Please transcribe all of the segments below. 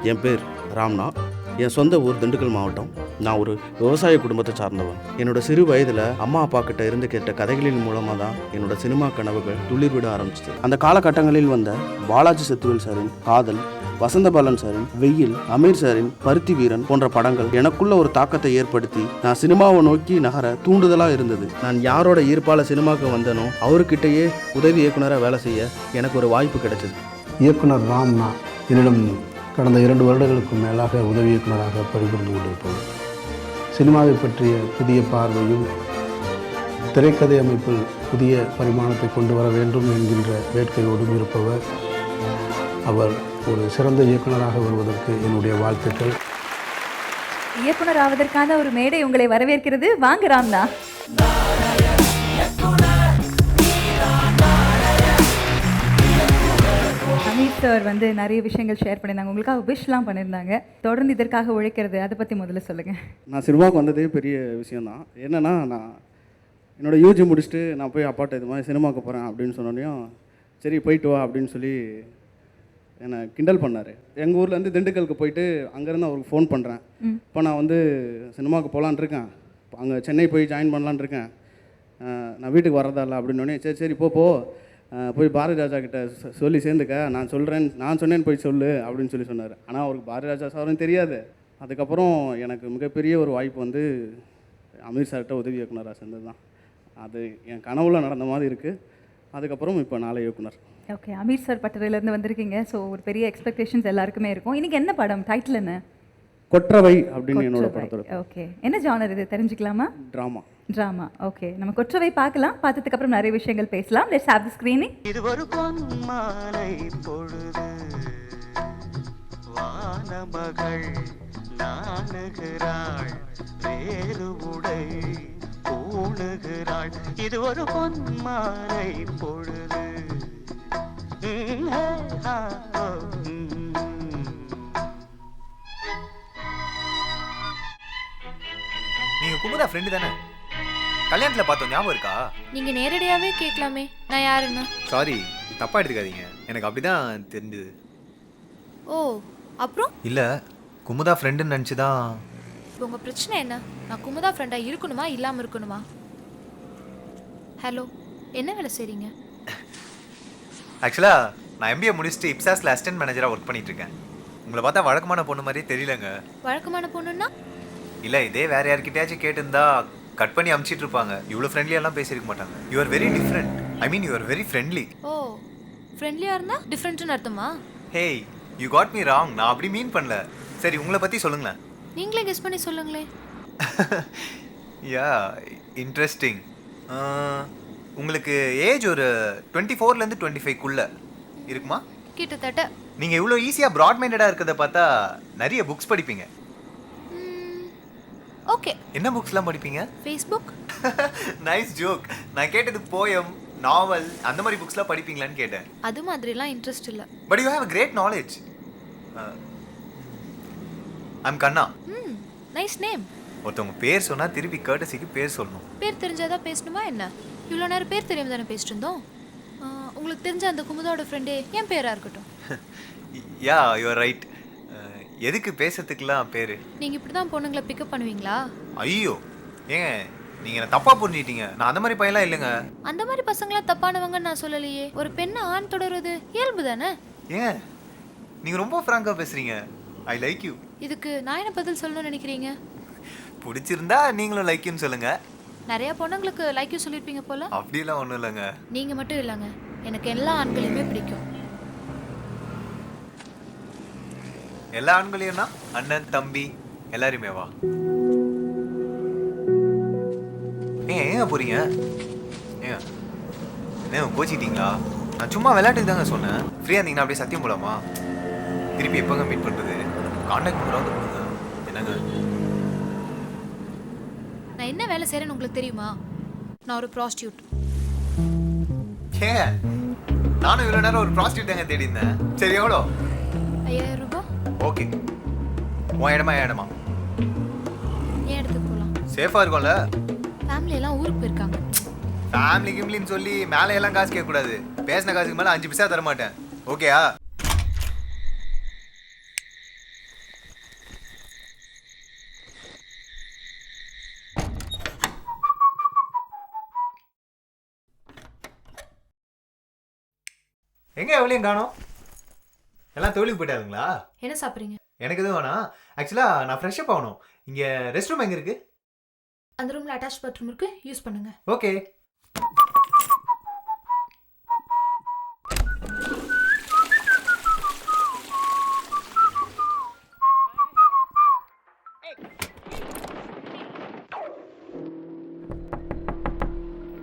என் பேர் ராம்னா. என் சொந்த ஊர் திண்டுக்கல் மாவட்டம். நான் ஒரு விவசாய குடும்பத்தை சார்ந்தவன். என்னோட சிறு வயதில் அம்மா அப்பா கிட்ட இருந்து கேட்ட கதைகளின் மூலமாக தான் என்னோட சினிமா கனவுகள் துளிர் விட ஆரம்பிச்சது. அந்த காலகட்டங்களில் வந்த பாலாஜி சத்துவேல் சாரின் காதல், வசந்தபாலன் சாரின் வெயில், அமீர் சாரின் பருத்தி வீரன் போன்ற படங்கள் எனக்குள்ள ஒரு தாக்கத்தை ஏற்படுத்தி நான் சினிமாவை நோக்கி நகர தூண்டுதலாக இருந்தது. நான் யாரோட ஈர்ப்பால சினிமாவுக்கு வந்தனோ அவர்கிட்டயே உதவி இயக்குனராக வேலை செய்ய எனக்கு ஒரு வாய்ப்பு கிடைச்சது. இயக்குனர் ராம்னா என்னிடம் கடந்த 2 வருடங்களுக்கு மேலாக உதவி இயக்குனராக பணிபுரிந்து கொண்டிருப்பவர். சினிமாவை பற்றிய புதிய பார்வையும் திரைக்கதை அமைப்பில் புதிய பரிமாணத்தை கொண்டு வர வேண்டும் என்கின்ற வேட்கையோடும் இருப்பவர். அவர் ஒரு சிறந்த இயக்குனராக வருவதற்கு என்னுடைய வாழ்த்துக்கள். இயக்குனர் ஆவதற்கான ஒரு மேடை உங்களை வரவேற்கிறது. வாங்க ராம்னா. அமீர் சார் நிறைய விஷயங்கள் ஷேர் பண்ணியிருந்தாங்க, உங்களுக்காக விஷலாம் பண்ணியிருந்தாங்க. தொடர்ந்து இதற்காக உழைக்கிறது, அதை பற்றி முதல்ல சொல்லுங்கள். நான் சினிமாவுக்கு வந்ததே பெரிய விஷயந்தான். என்னென்னா, நான் என்னோடய யூஜி முடிச்சுட்டு நான் போய் அப்பாட்ட இது மாதிரி சினிமாவுக்கு போகிறேன் அப்படின்னு சொன்னோடனையும் சரி போயிட்டு வா அப்படின்னு சொல்லி என்னை கிண்டல் பண்ணார். எங்கள் ஊர்லேருந்து திண்டுக்கலுக்கு போயிட்டு அங்கேருந்து அவருக்கு ஃபோன் பண்ணுறேன். இப்போ நான் சினிமாவுக்கு போகலான் இருக்கேன், அங்கே சென்னை போய் ஜாயின் பண்ணலான் இருக்கேன், நான் வீட்டுக்கு வரதா இல்லை அப்படின்னோடனே சரி போய் பாரதி ராஜா கிட்ட சொல்லி சேர்ந்துக்க, நான் சொன்னேன்னு போய் சொல்லு அப்படின்னு சொன்னார். ஆனால் அவருக்கு பாரதி ராஜா சாரும் தெரியாது. அதுக்கப்புறம் எனக்கு மிகப்பெரிய ஒரு வாய்ப்பு அமீர் சார்கிட்ட உதவி இயக்குனராக சேர்ந்தது தான். அது என் கனவுல நடந்த மாதிரி இருக்குது. அதுக்கப்புறம் இப்போ நாளை இயக்குனர். ஓகே, அமீர் சார் பட்டறையிலேருந்து வந்திருக்கீங்க. ஸோ ஒரு பெரிய எக்ஸ்பெக்டேஷன்ஸ் எல்லாருக்குமே இருக்கும். இன்றைக்கி என்ன படம், டைட்டில் என்ன? கொற்றவை அப்படின்னு என்னோட படத்தோட. ஓகே, என்ன ஜானர் இது தெரிஞ்சுக்கலாமா? ட்ராமா. ஓகே, நம்ம கொற்றவை பார்க்கலாம். பார்த்ததுக்கு அப்புறம் நிறைய விஷயங்கள் பேசலாம். Let's have the screening. இது ஒரு பொன்மாலை பொழுது, வானமகள் நாணுகிறாள், வேறு உடை பூணுகிறாள். இது ஒரு பொன்மாலை பொழுது. நீங்க குமுதா ஃப்ரெண்டு தானே? கல்யாணத்துல பார்த்தோம், ஞாபகம் இருக்கா? நீங்க நேரடியாவே கேட்கலாமே நான் யாருன்னு. சாரி, தப்பா எடுத்துக்காதீங்க, எனக்கு அப்படிதான் தெரிஞ்சது. ஓ, அப்புறம் இல்ல குமுதா ஃப்ரெண்டுன்னு நினச்சிதான். இப்போ உங்க பிரச்சனை என்ன? நான் குமுதா ஃப்ரெண்டா இருக்கணுமா இல்லாம இருக்கணுமா? ஹலோ, என்ன வேலை செய்றீங்க? ஆக்சுவலா நான் எம்பிஏ முடிச்சுட்டு இப்சாஸ்ல அசிஸ்டன்ட் மேனேஜரா ஒர்க் பண்ணிட்டு இருக்கேன். உங்களை பார்த்தா வழக்கமான பொண்ணு மாதிரியே தெரியலங்க. வழக்கமான பொண்ணுன்னா? இல்ல இதே வேற யார்கிட்டயாச்சும் கேட்டிருந்தா கட் பண்ணி அமுச்சிட்டு இருப்பாங்க. இவ்வளோ ஃப்ரெண்ட்லியெல்லாம் பேசியிருக்க மாட்டாங்க. You are very different. I mean you are very friendly. Oh, ஃப்ரெண்ட்லியா இருந்தா டிஃப்ரெண்ட்னு அர்த்தமா? Hey, you got me wrong. நான் அப்படி மீன் பண்ணல. சரி, உங்களை பத்தி சொல்லுங்களேன். நீங்களே கெஸ் பண்ணி சொல்லுங்களே. யா, இன்ட்ரெஸ்டிங். உங்களுக்கு ஏஜ் ஒரு 24லேருந்து 25க்குள்ள இருக்குமா? கிட்டத்தட்ட. நீங்கள் இவ்வளோ ஈஸியாக ப்ராட் மைண்டடாக இருக்கிறத பார்த்தா நிறைய புக்ஸ் படிப்பீங்க. ஓகே, என்ன புக்ஸ்லாம் படிப்பீங்க? ஃபேஸ்புக். Nice joke. நான் கேட்டது போயம், நாவல் அந்த மாதிரி புக்ஸ்லாம் படிப்பீங்களான்னு கேட்டேன். அது மாதிரிலாம் இன்ட்ரெஸ்ட் இல்லை. But you have a great knowledge. I'm Kanna. Nice name. ஒருத்தவங்க பேர் சொன்னால் திருப்பி கர்ட்டசிக்கு பேர் சொல்லணும். பேர் தெரிஞ்சாதான் பேசணுமா என்ன? இவ்வளோ நேரம் பேர் தெரியாம தானே பேசிட்டு இருந்தோம். உங்களுக்கு தெரிஞ்ச அந்த குமுதாவோட ஃப்ரெண்டே என் பேராக இருக்கட்டும். யா, யூ ஆர் ரைட். எதுக்கு பேசுறதுக்குலாம் பேர்? நீங்கள் இப்படி தான் பொண்ணுங்களை பிக்கப் பண்ணுவீங்களா? ஐயோ, ஏங்க நீங்கள் என்ன தப்பாக புரிஞ்சிட்டீங்க. நான் அந்த மாதிரி பையன்லாம் இல்லைங்க. அந்த மாதிரி பசங்களாம் தப்பானவங்கன்னு நான் சொல்லலையே. ஒரு பெண்ணை ஆண் தொடர்றது இயல்பு தானே. ஏன் நீங்கள் ரொம்ப ஃப்ராங்காக பேசுகிறீங்க. I like you. இதுக்கு நான் என்ன பதில் சொல்லணும்னு நினைக்கிறீங்க? பிடிச்சிருந்தா நீங்களும் லைக் யூன்னு சொல்லுங்கள். நிறைய பொண்ணுங்களுக்கு லைக் யூ சொல்லியிருப்பீங்க போல. அப்படிலாம் ஒன்றும் இல்லைங்க. நீங்கள் மட்டும் இல்லைங்க, எனக்கு எல்லா ஆண்களையுமே பிடிக்கும். எல்லா ஆண்களையும்னா அண்ணன் தம்பி எல்லாருமே வா. ஏங்க போறீங்க? ஏங்க என்ன கோச்சிக்கிட்டீங்களா? நான் சும்மா விளையாட்டுக்கு தாங்க சொன்னேன். ஃப்ரீயாக இருந்தீங்கன்னா அப்படியே சத்தியம் போலாமா? திருப்பி எப்போங்க மீட் பண்ணுறது? கான்டாக்ட் பண்ணுறாங்க. என்னங்க நான் என்ன வேலை செய்கிறேன்னு உங்களுக்கு தெரியுமா? நான் ஒரு ப்ராஸ்டியூட். ஏங்க நானும் இவ்வளோ நேரம் ஒரு ப்ராஸ்டியூட்டாங்க தேடி இருந்தேன். சரி, எவ்வளோ? 5000 ரூபாய். ஓகே, உன் இடமா என் இடமா? ஏன் இடத்துக்கு போகலாம்? சேஃபாக இருக்கும்ல? ஃபேமிலி எல்லாம் ஊருக்கு போயிருக்காங்க. ஃபேமிலி கிம்லின்னு சொல்லி மேலே எல்லாம் காசு கேட்கக்கூடாது. பேசின காசுக்கு மேலே 5 பைசா தர மாட்டேன். ஓகேயா? எங்கே எவ்வளோயும் காணோம்? எல்லாம் தொழிலுக்கு போயிட்டாருங்களா? என்ன சாப்பிட்றீங்க? எனக்கு எதுவும் வேணாம். ஆக்சுவலாக நான் ஃப்ரெஷ்ஷப் ஆகணும். இங்கே ரெஸ்ட் ரூம் எங்கே இருக்குது? அந்த ரூமில் அட்டாச் பாத்ரூம் இருக்கு, யூஸ் பண்ணுங்க. ஓகே.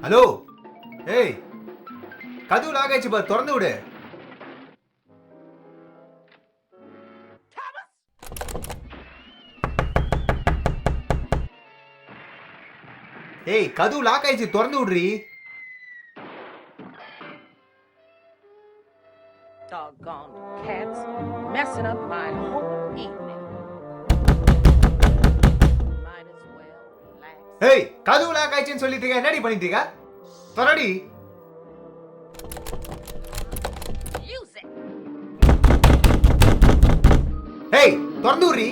ஹலோ, ஏய், கதவு லாக் ஆயிடுச்சு பார், திறந்து விடு. ஏய், கதவு லாக் ஆயிடுச்சு, திறந்து விடுறி. Doggone cats messing up my whole evening. Might as well relax. ஏய், கதவு லாக் ஆயிடுச்சுன்னு சொல்லிட்டு இருக்க, என்னடி பண்ணிட்டு இருக்க? திறடி. Use it. ஏய், திறந்து விடுறி.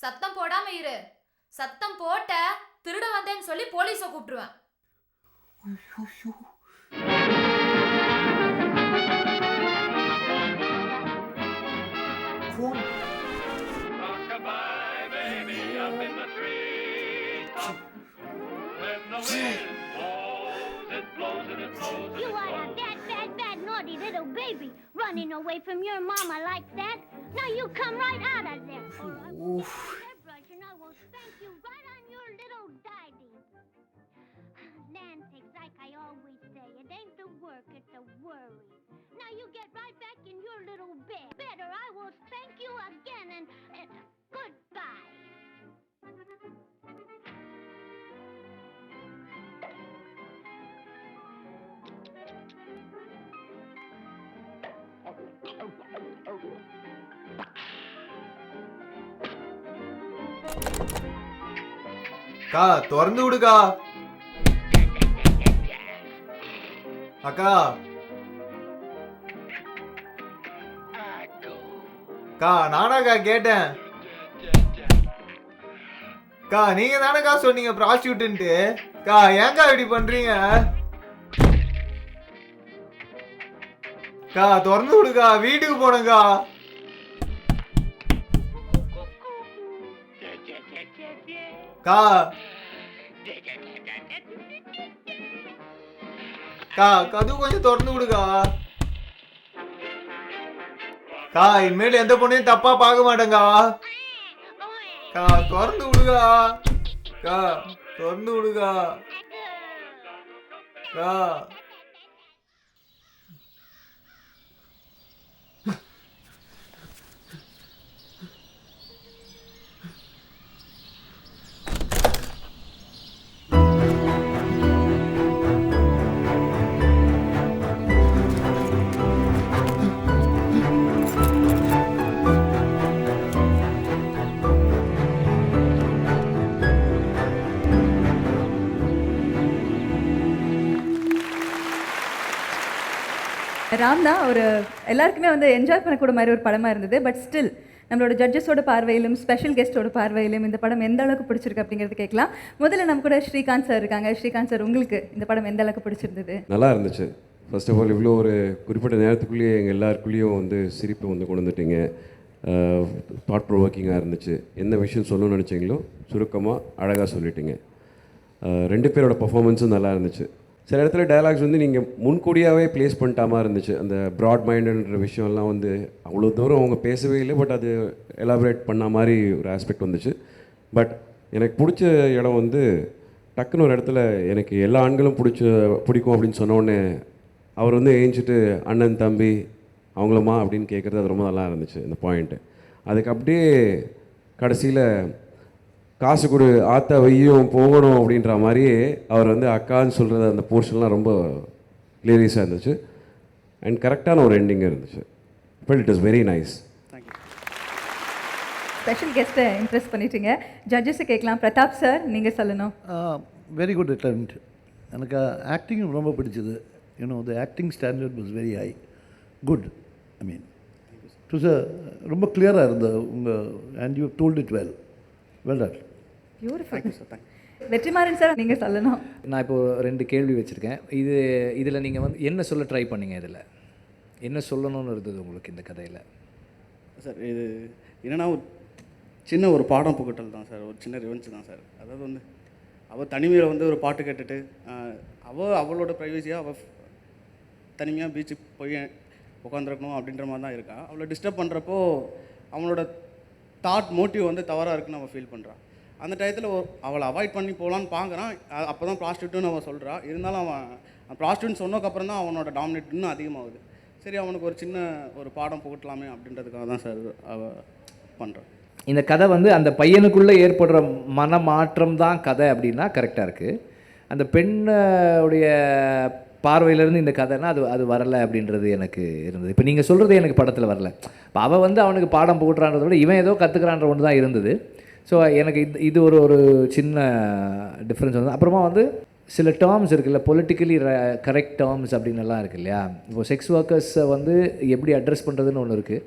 சத்தம் போடாம இரு. சத்தம் போட்ட திருட வந்தேன்னு சொல்லி போலீஸை கூப்பிட்டுருவேன். You are a bad, naughty little baby, running away from your mama like that. Now you come right out of there, or I will take my hairbrush and I will spank you right on your little daddy. Landsticks, like I always say, it ain't the work, it's the worry. Now you get right back in your little bed. Better, I will spank you again and goodbye. அக்கா, திறந்து விடுக்கா. அக்கா, அக்கா, நானாக்கா கேட்டேன். அக்கா, நீங்க தானக்கா சொன்னீங்க ப்ராஸ்டியூட்ன்ட்டு. அக்கா, ஏங்கா இப்படி பண்றீங்க? அக்கா, திறந்து விடுக்கா, வீட்டுக்கு போனக்கா. அக்கா, அக்கா, கதவு கொஞ்சம் திறந்து விடுக்கா. அக்கா, இனிமேல் எந்த பொண்ணையும் தப்பா பார்க்க மாட்டேங்கா. அக்கா, திறந்து விடுக்கா. அக்கா, திறந்து விடுக்கா. அக்கா, ராம்னா ஒரு எல்லாருக்குமே வந்து என்ஜாய் பண்ணக்கூட மாதிரி ஒரு படமாக இருந்தது. பட் ஸ்டில் நம்மளோட ஜட்ஜஸோட பார்வையிலும் ஸ்பெஷல் கெஸ்ட்டோட பார்வையிலும் இந்த படம் எந்த அளவுக்கு பிடிச்சிருக்கு அப்படிங்கிறது கேட்கலாம். முதல்ல நம்ம கூட ஸ்ரீகாந்த் சார் இருக்காங்க. ஸ்ரீகாந்த் சார், உங்களுக்கு இந்த படம் எந்த அளவுக்கு பிடிச்சிருந்தது? நல்லா இருந்துச்சு. ஃபர்ஸ்ட் ஆஃப் ஆல் இவ்வளோ ஒரு குறிப்பிட்ட நேரத்துக்குள்ளேயே எங்கள் எல்லாருக்குள்ளேயும் வந்து சிரிப்பை வந்து கொண்டு வந்துட்டீங்க. தாட் ப்ரொவோக்கிங்காக இருந்துச்சு. என்ன விஷயம் சொல்லணும்னு நினச்சிங்களோ சுருக்கமாக அழகாக சொல்லிட்டீங்க. ரெண்டு பேரோட பர்ஃபார்மன்ஸும் நல்லா இருந்துச்சு. சில இடத்துல டயலாக்ஸ் வந்து நீங்கள் முன்கூடியாகவே ப்ளேஸ் பண்ணிட்டாமா இருந்துச்சு. அந்த ப்ராட் மைண்டுன்ற விஷயம்லாம் வந்து அவ்வளோ தூரம் அவங்க பேசவே இல்லை. பட் அது எலாபரேட் பண்ண மாதிரி ஒரு ஆஸ்பெக்ட் வந்துச்சு. பட் எனக்கு பிடிச்ச இடம் வந்து டக்குன்னு ஒரு இடத்துல எனக்கு எல்லா ஆண்களும் பிடிக்கும் அப்படின்னு சொன்னோடனே அவர் வந்து ஏஞ்சிட்டு அண்ணன் தம்பி அவங்களமா அப்படின்னு கேட்குறது அது ரொம்ப நல்லா இருந்துச்சு இந்த பாயிண்ட்டு. அதுக்கு அப்படியே கடைசியில் காசு கொடு ஆத்தா வையும் போகணும் அப்படின்ற மாதிரியே அவர் வந்து அக்கான்னு சொல்கிறது அந்த போர்ஷன்லாம் ரொம்ப கிளியரிஸாக இருந்துச்சு. அண்ட் கரெக்டான ஒரு எண்டிங்காக இருந்துச்சு. But it is very nice. Thank you. Special கெஸ்ட்டை இம்ப்ரெஸ் பண்ணிட்டீங்க. ஜட்ஜஸை கேட்கலாம். பிரதாப் சார், நீங்கள் சொல்லணும். Very good attempt. எனக்கு ஆக்டிங் ரொம்ப பிடிச்சது. You know the acting standard was very high. Good. I mean it was ரொம்ப கிளியராக இருந்தது உங்கள் and you told it well done. Beautiful sir. Vetrimaaran sir நீங்கள் சொல்லணும். நான் இப்போ 2 கேள்வி வச்சுருக்கேன். இதில் நீங்கள் வந்து என்ன சொல்ல ட்ரை பண்ணீங்க? இதில் என்ன சொல்லணும்னு இருந்தது உங்களுக்கு இந்த கதையில்? சார் இது என்னென்னா ஒரு சின்ன ஒரு பாடம் புகட்டல் தான் சார், ஒரு சின்ன ரிவெஞ்ச் தான் சார். அதாவது வந்து அவள் தனிமையில் வந்து ஒரு பாட்டு கேட்டுட்டு அவளோட ப்ரைவசியாக அவள் தனிமையாக பீச்சுக்கு போய் உட்காந்துருக்கணும் அப்படின்ற மாதிரி தான் இருக்கா. அவளை டிஸ்டர்ப் பண்ணுறப்போ அவனோட தாட் மோட்டிவ் வந்து தவறாக இருக்குன்னு அவள் ஃபீல் பண்ணுறான். அந்த டயத்தில் அவளை அவாய்ட் பண்ணி போகலான்னு பார்க்குறான். அப்போ தான் ப்ராஸ்டியூட்னு அவன் சொல்கிறா. இருந்தாலும் அவன் ப்ராஸ்டியூட்னு சொன்னதுக்கப்புறம் தான் அவனோட டாமினேட் இன்னும் அதிகமாகுது. சரி அவனுக்கு ஒரு சின்ன ஒரு பாடம் புகட்டலாமே அப்படின்றதுக்காக தான் சார் அவள் பண்ணுறான். இந்த கதை வந்து அந்த பையனுக்குள்ளே ஏற்படுற மனமாற்றம் தான் கதை அப்படின்னா கரெக்டாக இருக்குது. அந்த பெண்ணுடைய பார்வையிலேருந்து இந்த கதைனா அது வரலை அப்படின்றது எனக்கு இருந்தது. இப்போ நீங்கள் சொல்கிறது எனக்கு படத்தில் வரல. இப்போ அவள் வந்து அவனுக்கு பாடம் புகட்டுறான்றத விட இவன் ஏதோ கற்றுக்கிறான்ற ஒன்று தான் இருந்தது. ஸோ எனக்கு இது ஒரு சின்ன டிஃப்ரென்ஸ் வந்து. அப்புறமா வந்து சில டேர்ம்ஸ் இருக்குல்ல, பொலிட்டிக்கலி கரெக்ட் டேர்ம்ஸ் அப்படின்னுலாம் இருக்குது இல்லையா. இப்போ செக்ஸ் ஒர்க்கர்ஸை வந்து எப்படி அட்ரஸ் பண்ணுறதுன்னு ஒன்று இருக்குது.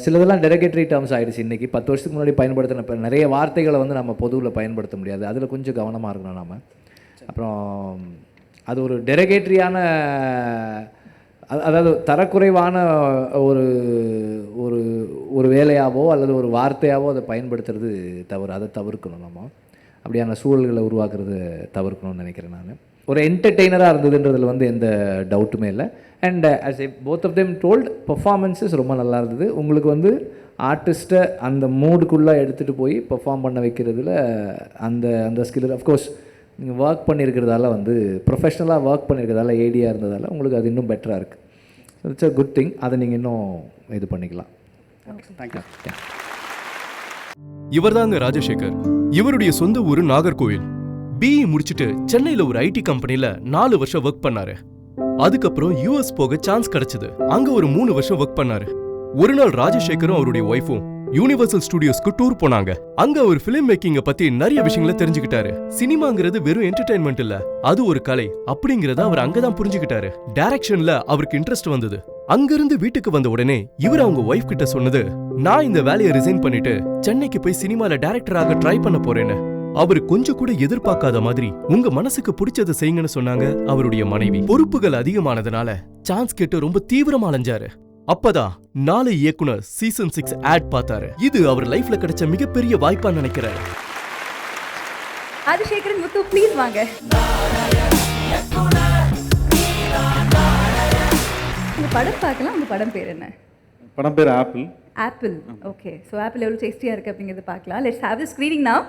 சிலதெல்லாம் டெரகேட்டரி டேர்ம்ஸ் ஆகிடுச்சு இன்றைக்கி. 10 வருஷத்துக்கு முன்னாடி பயன்படுத்தின இப்போ நிறைய வார்த்தைகளை வந்து நம்ம பொதுவில் பயன்படுத்த முடியாது. அதில் கொஞ்சம் கவனமாக இருக்கணும் நாம். அப்புறம் அது ஒரு டெரகேட்டரியான, அதாவது தரக்குறைவான ஒரு ஒரு ஒரு வேலையாவோ அல்லது ஒரு வார்த்தையாவோ அதை பயன்படுத்துறது தவறு. அதை தவிர்க்கணும். நம்ம அப்படியான சூழல்களை உருவாக்குறது தவிர்க்கணும்னு நினைக்கிறேன் நான். ஒரு என்டர்டெய்னராக இருந்ததுன்றதில் வந்து எந்த டவுட்டுமே இல்லை. And as a both of them told performances ரொம்ப நல்லா இருந்தது. உங்களுக்கு வந்து ஆர்டிஸ்ட்டை அந்த மூடுக்குள்ளே எடுத்துகிட்டு போய் பெர்ஃபார்ம் பண்ண வைக்கிறதுல அந்த அந்த ஸ்கில் அஃப்கோர்ஸ் நீங்கள் ஒர்க் பண்ணியிருக்கிறதால வந்து ப்ரொஃபஷ்னலாக ஒர்க் பண்ணியிருக்கிறதால ஏடியாக இருந்ததால் உங்களுக்கு அது இன்னும் பெட்டராக இருக்குது. It's a good thing. அதை நீங்கள் இன்னும் இது பண்ணிக்கலாம். தேங்க்யூ. இவர்தாங்க ராஜசேகர். இவருடைய சொந்த ஊர் நாகர்கோவில். பிஇ முடிச்சுட்டு சென்னையில ஒரு ஐடி கம்பெனில 4 வருஷம் ஒர்க் பண்ணாரு. அதுக்கப்புறம் யூஎஸ் போக சான்ஸ் கிடைச்சது. அங்க ஒரு 3 வருஷம் ஒர்க் பண்ணாரு. ஒரு நாள் ராஜசேகரும் அவருடைய ஒய்ஃபும் யூனிவர்சல் ஸ்டுடியோஸ்க்கு டூர் போனாங்க. அங்க ஒரு பிலிம் மேக்கிங்க பத்தி நிறைய விஷயங்களை தெரிஞ்சுக்கிட்டாரு. சினிமாங்கிறது வெறும் என்டர்டைன்மெண்ட் இல்ல, அது ஒரு கலை அப்படிங்கறத அவர் அங்கதான் புரிஞ்சுக்கிட்டாரு. டைரக்ஷன்ல அவருக்கு இன்ட்ரெஸ்ட் வந்தது. அங்கிருந்து வீட்டுக்கு வந்த உடனே இவர் அவங்க ஒய்ஃப் கிட்ட சொன்னது, நான் இந்த வேலையை ரிசைன் பண்ணிட்டு சென்னைக்கு போய் சினிமால டைரக்டராக ட்ரை பண்ண போறேன்னு. அவரு கொஞ்சம் கூட எதிர்பார்க்காத மாதிரி உங்க மனசுக்கு பிடிச்சதை செய்யுங்கன்னு சொன்னாங்க அவருடைய மனைவி. பொறுப்புகள் அதிகமானதுனால சான்ஸ் கேட்டு ரொம்ப தீவிரமா அலைஞ்சாரு. அப்பதான் 4 இயக்குனர் சீசன் 6 ஆட் பார்த்தாரு. இது அவர் லைஃப்ல கிடைச்ச மிகப்பெரிய வாய்ப்பா நினைக்கிறாரு. ஆதிசேகரன் முத்து ப்ளீஸ் வாங்க. உங்க படம் பார்க்கலாம். உங்க படம் பேர் என்ன? படம் பேர் apple. Apple. Okay. So apple எவ்வளோ டேஸ்டியாக இருக்குது அப்படிங்கிறத பார்க்கலாம். Let's have the screening now.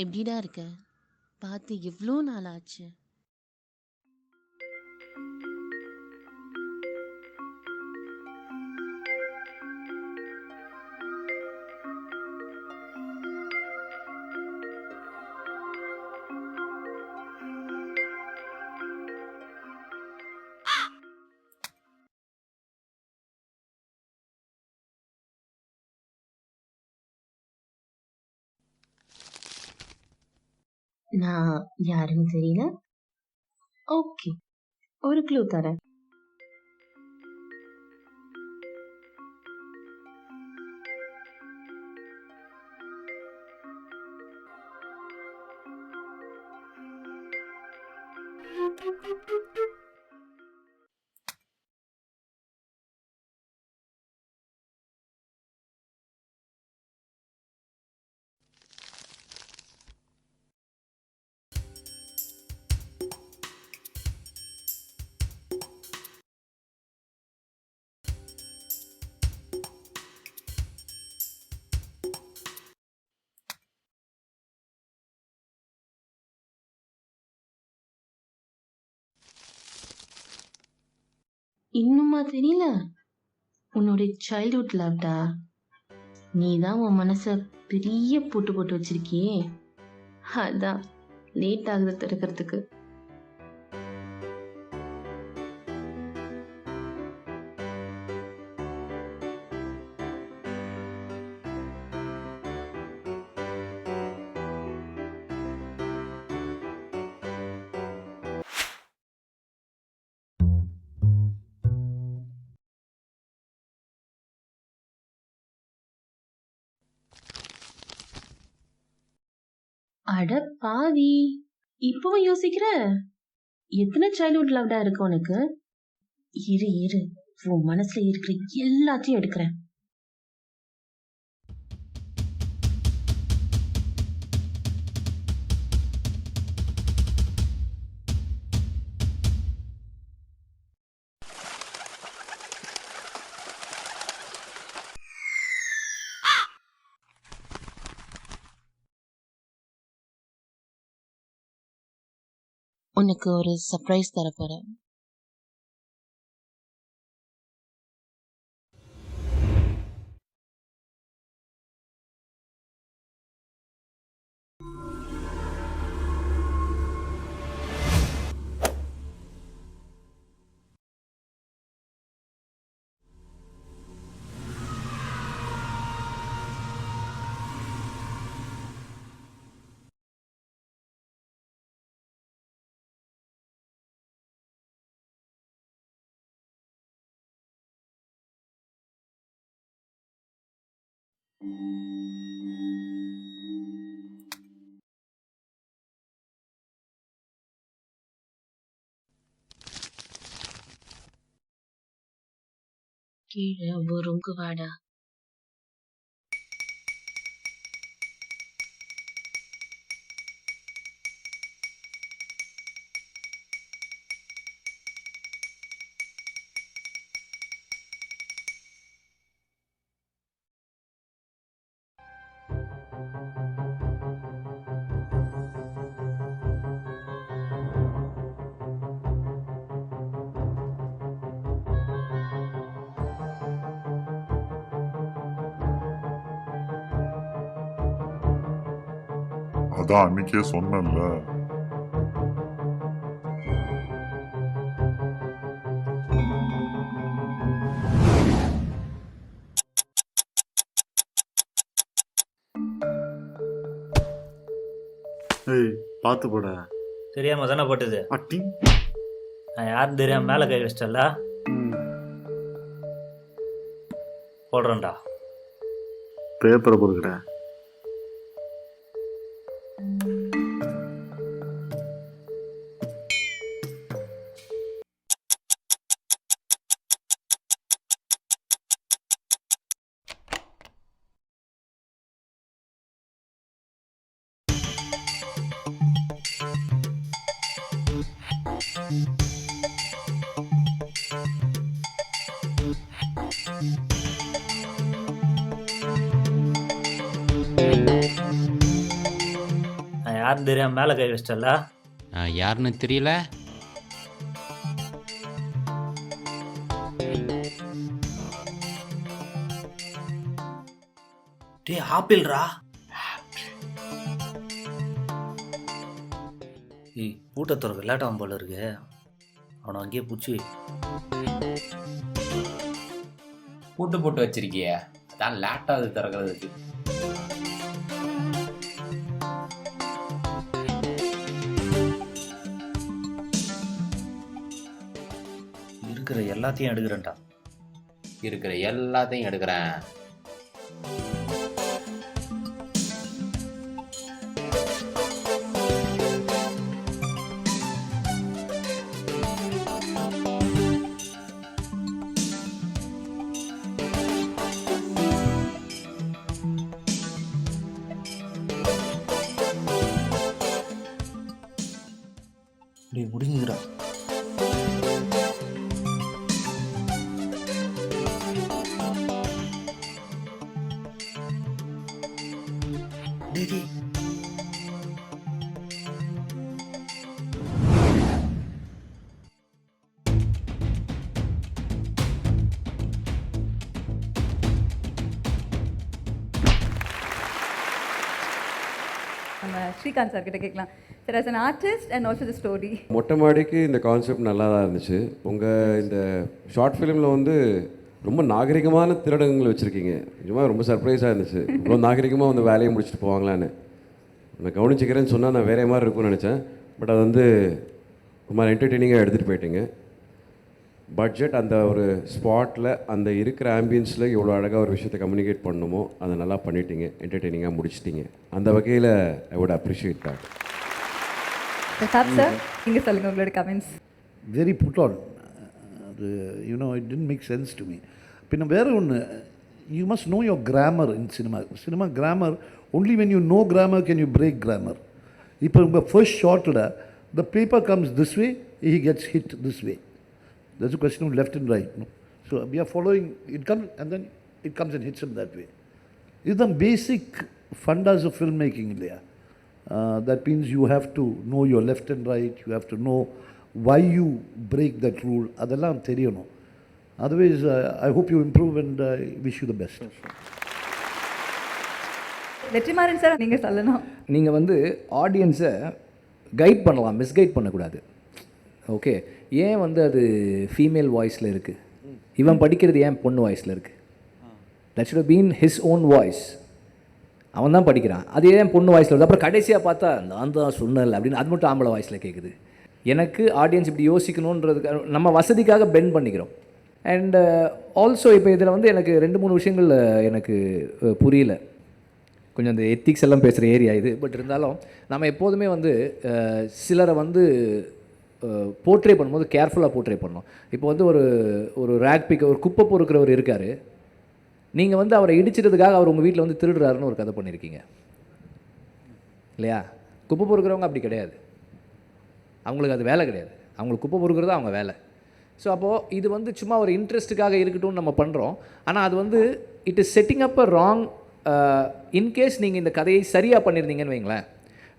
எப்படிடா இருக்க? பார்த்து எவ்வளோ நாள் ஆச்சு. நான் யாருன்னு தெரியல. ஓகே, ஒரு க்ளூ தரேன். இன்னுமா தெரியல? உன்னோட சைல்ட்ஹுட் லவ்டா. நீ தான் உன் மனசை பெரிய பூட்டு போட்டு வச்சிருக்கியே, அதான் லேட் ஆகுது திறக்கிறதுக்கு. அட பாவி, இப்பவும் யோசிக்கிற? எத்தனை சைல்ட்ஹுட் லவ்டா இருக்கு உனக்கு? இரு இரு, உன் மனசுல இருக்கிற எல்லாத்தையும் எடுக்கிறேன். உனக்கு ஒரு சர்ப்ரைஸ் தர போறேன். கீழே ஒரு வாடா. அதான் அன்னைக்கே சொன்னேன்ல. ஏய் பார்த்து போட. தெரியாம தானே போட்டது. அட்டி நான் யாரும் தெரியாம மேலே கை வச்சிட்டல. போடுறேன்டா. பேப்பரை பொறுக்கிறேன். நான் யாரும் தெரியாம மேலே கை வச்சிட்டல. யாருன்னு தெரியல. டே ஆப்பிள்ரா. ஏய் பூட்டை திறக்க லேட்டாகும் போல இருக்கு. அவனை அங்கேயே பிடிச்சி பூட்டு போட்டு வச்சிருக்கிய, அதான் லேட்டாக திறக்கிறதுக்கு. இருக்கிற எல்லாத்தையும் எடுக்கிறேன்டா. இருக்கிற எல்லாத்தையும் எடுக்கிறேன். டேய் முடிஞ்சுக்கிறா. டேய் ஸ்ரீகாந்த் சார் கிட்ட கேட்கலாம் sir as an artist and also the story. மொட்டை மாடிக்கு இந்த கான்செப்ட் நல்லா தான் இருந்துச்சு. உங்கள் இந்த ஷார்ட் ஃபிலிமில் வந்து ரொம்ப நாகரிகமான திரையரங்குகள் வச்சுருக்கீங்க. நிஜமாக ரொம்ப சர்ப்ரைஸாக இருந்துச்சு. ரொம்ப நாகரிகமாக வந்து வேலையை முடிச்சுட்டு போவாங்களான்னு நான் கவனிச்சிக்கிறேன்னு சொன்னால் நான் வேறே மாதிரி இருக்கும்னு நினச்சேன். பட் அது வந்து ரொம்ப என்டர்டெய்னிங்காக எடுத்துகிட்டு போயிட்டீங்க. பட்ஜெட் அந்த ஒரு ஸ்பாட்டில் அந்த இருக்கிற ஆம்பியன்ஸில் எவ்வளோ அழகாக ஒரு விஷயத்தை கம்யூனிகேட் பண்ணணுமோ அதை நல்லா பண்ணிட்டீங்க, என்டர்டெய்னிங்காக முடிச்சிட்டிங்க. அந்த வகையில் I would appreciate that. Pratap sir நீங்கள் சொல்லுங்கள் உங்களோட கமெண்ட்ஸ். Very put on. அது you know it didn't make sense to me. பின்ன வேறு ஒன்று, you must know your grammar in cinema grammar only when you know grammar can you break grammar. இப்போ உங்கள் first ஷார்ட்டில் the paper comes this way, he gets hit this way. There's a question of left and right. No? So we are following, it comes and then it comes and hits him that way. It's the basic fundas of filmmaking. That means you have to know your left and right, you have to know why you break that rule. அதெல்லாம் தெரியணும். Otherwise, I hope you improve and I wish you the best. Vetrimaaran sir நீங்கள் சொல்லணும். நீங்கள் வந்து ஆடியன்ஸை guide பண்ணலாம், misguide பண்ணக்கூடாது. Okay, ஏன் வந்து அது ஃபீமேல் வாய்ஸில் இருக்குது, இவன் படிக்கிறது ஏன் பொண்ணு வாய்ஸில் இருக்குது, that should been his own voice. அவன் தான் படிக்கிறான், அது ஏன் பொண்ணு வாய்ஸில் வருது. அப்புறம் கடைசியாக பார்த்தா நான் தான் சொன்னல அப்படின்னு அது மட்டும் ஆம்பளை வாய்ஸில் கேட்குது. எனக்கு ஆடியன்ஸ் இப்படி யோசிக்கணுன்றதுக்கு நம்ம வசதிக்காக பெண்ட் பண்ணிக்கிறோம். அண்ட் ஆல்சோ இப்போ இதில் வந்து எனக்கு 2-3 விஷயங்கள் எனக்கு புரியல. கொஞ்சம் அந்த எத்திக்ஸ் எல்லாம் பேசுகிற ஏரியா இது. பட் இருந்தாலும் நம்ம எப்போதுமே வந்து சிலரை வந்து போர்ட்ரே பண்ணும்போது கேர்ஃபுல்லாக போர்ட்ரே பண்ணணும். இப்போ வந்து ஒரு ரேக் பிக், ஒரு குப்பை பொறுக்கிறவர் இருக்கார், நீங்கள் வந்து அவரை இடிச்சிட்டதுக்காக அவர் உங்கள் வீட்டில் வந்து திருடுறாருன்னு ஒரு கதை பண்ணியிருக்கீங்க இல்லையா? குப்பை பொறுக்கிறவங்க அப்படி கிடையாது, அவங்களுக்கு அது வேலை கிடையாது, அவங்களுக்கு குப்பை பொறுக்கிறது அவங்க வேலை. ஸோ அப்போது இது வந்து சும்மா ஒரு இன்ட்ரெஸ்ட்டுக்காக இருக்கட்டும்னு நம்ம பண்ணுறோம். ஆனால் அது வந்து it is setting up a wrong. In case நீங்கள் இந்த கதையை சரியாக பண்ணியிருந்தீங்கன்னு வைங்களேன்,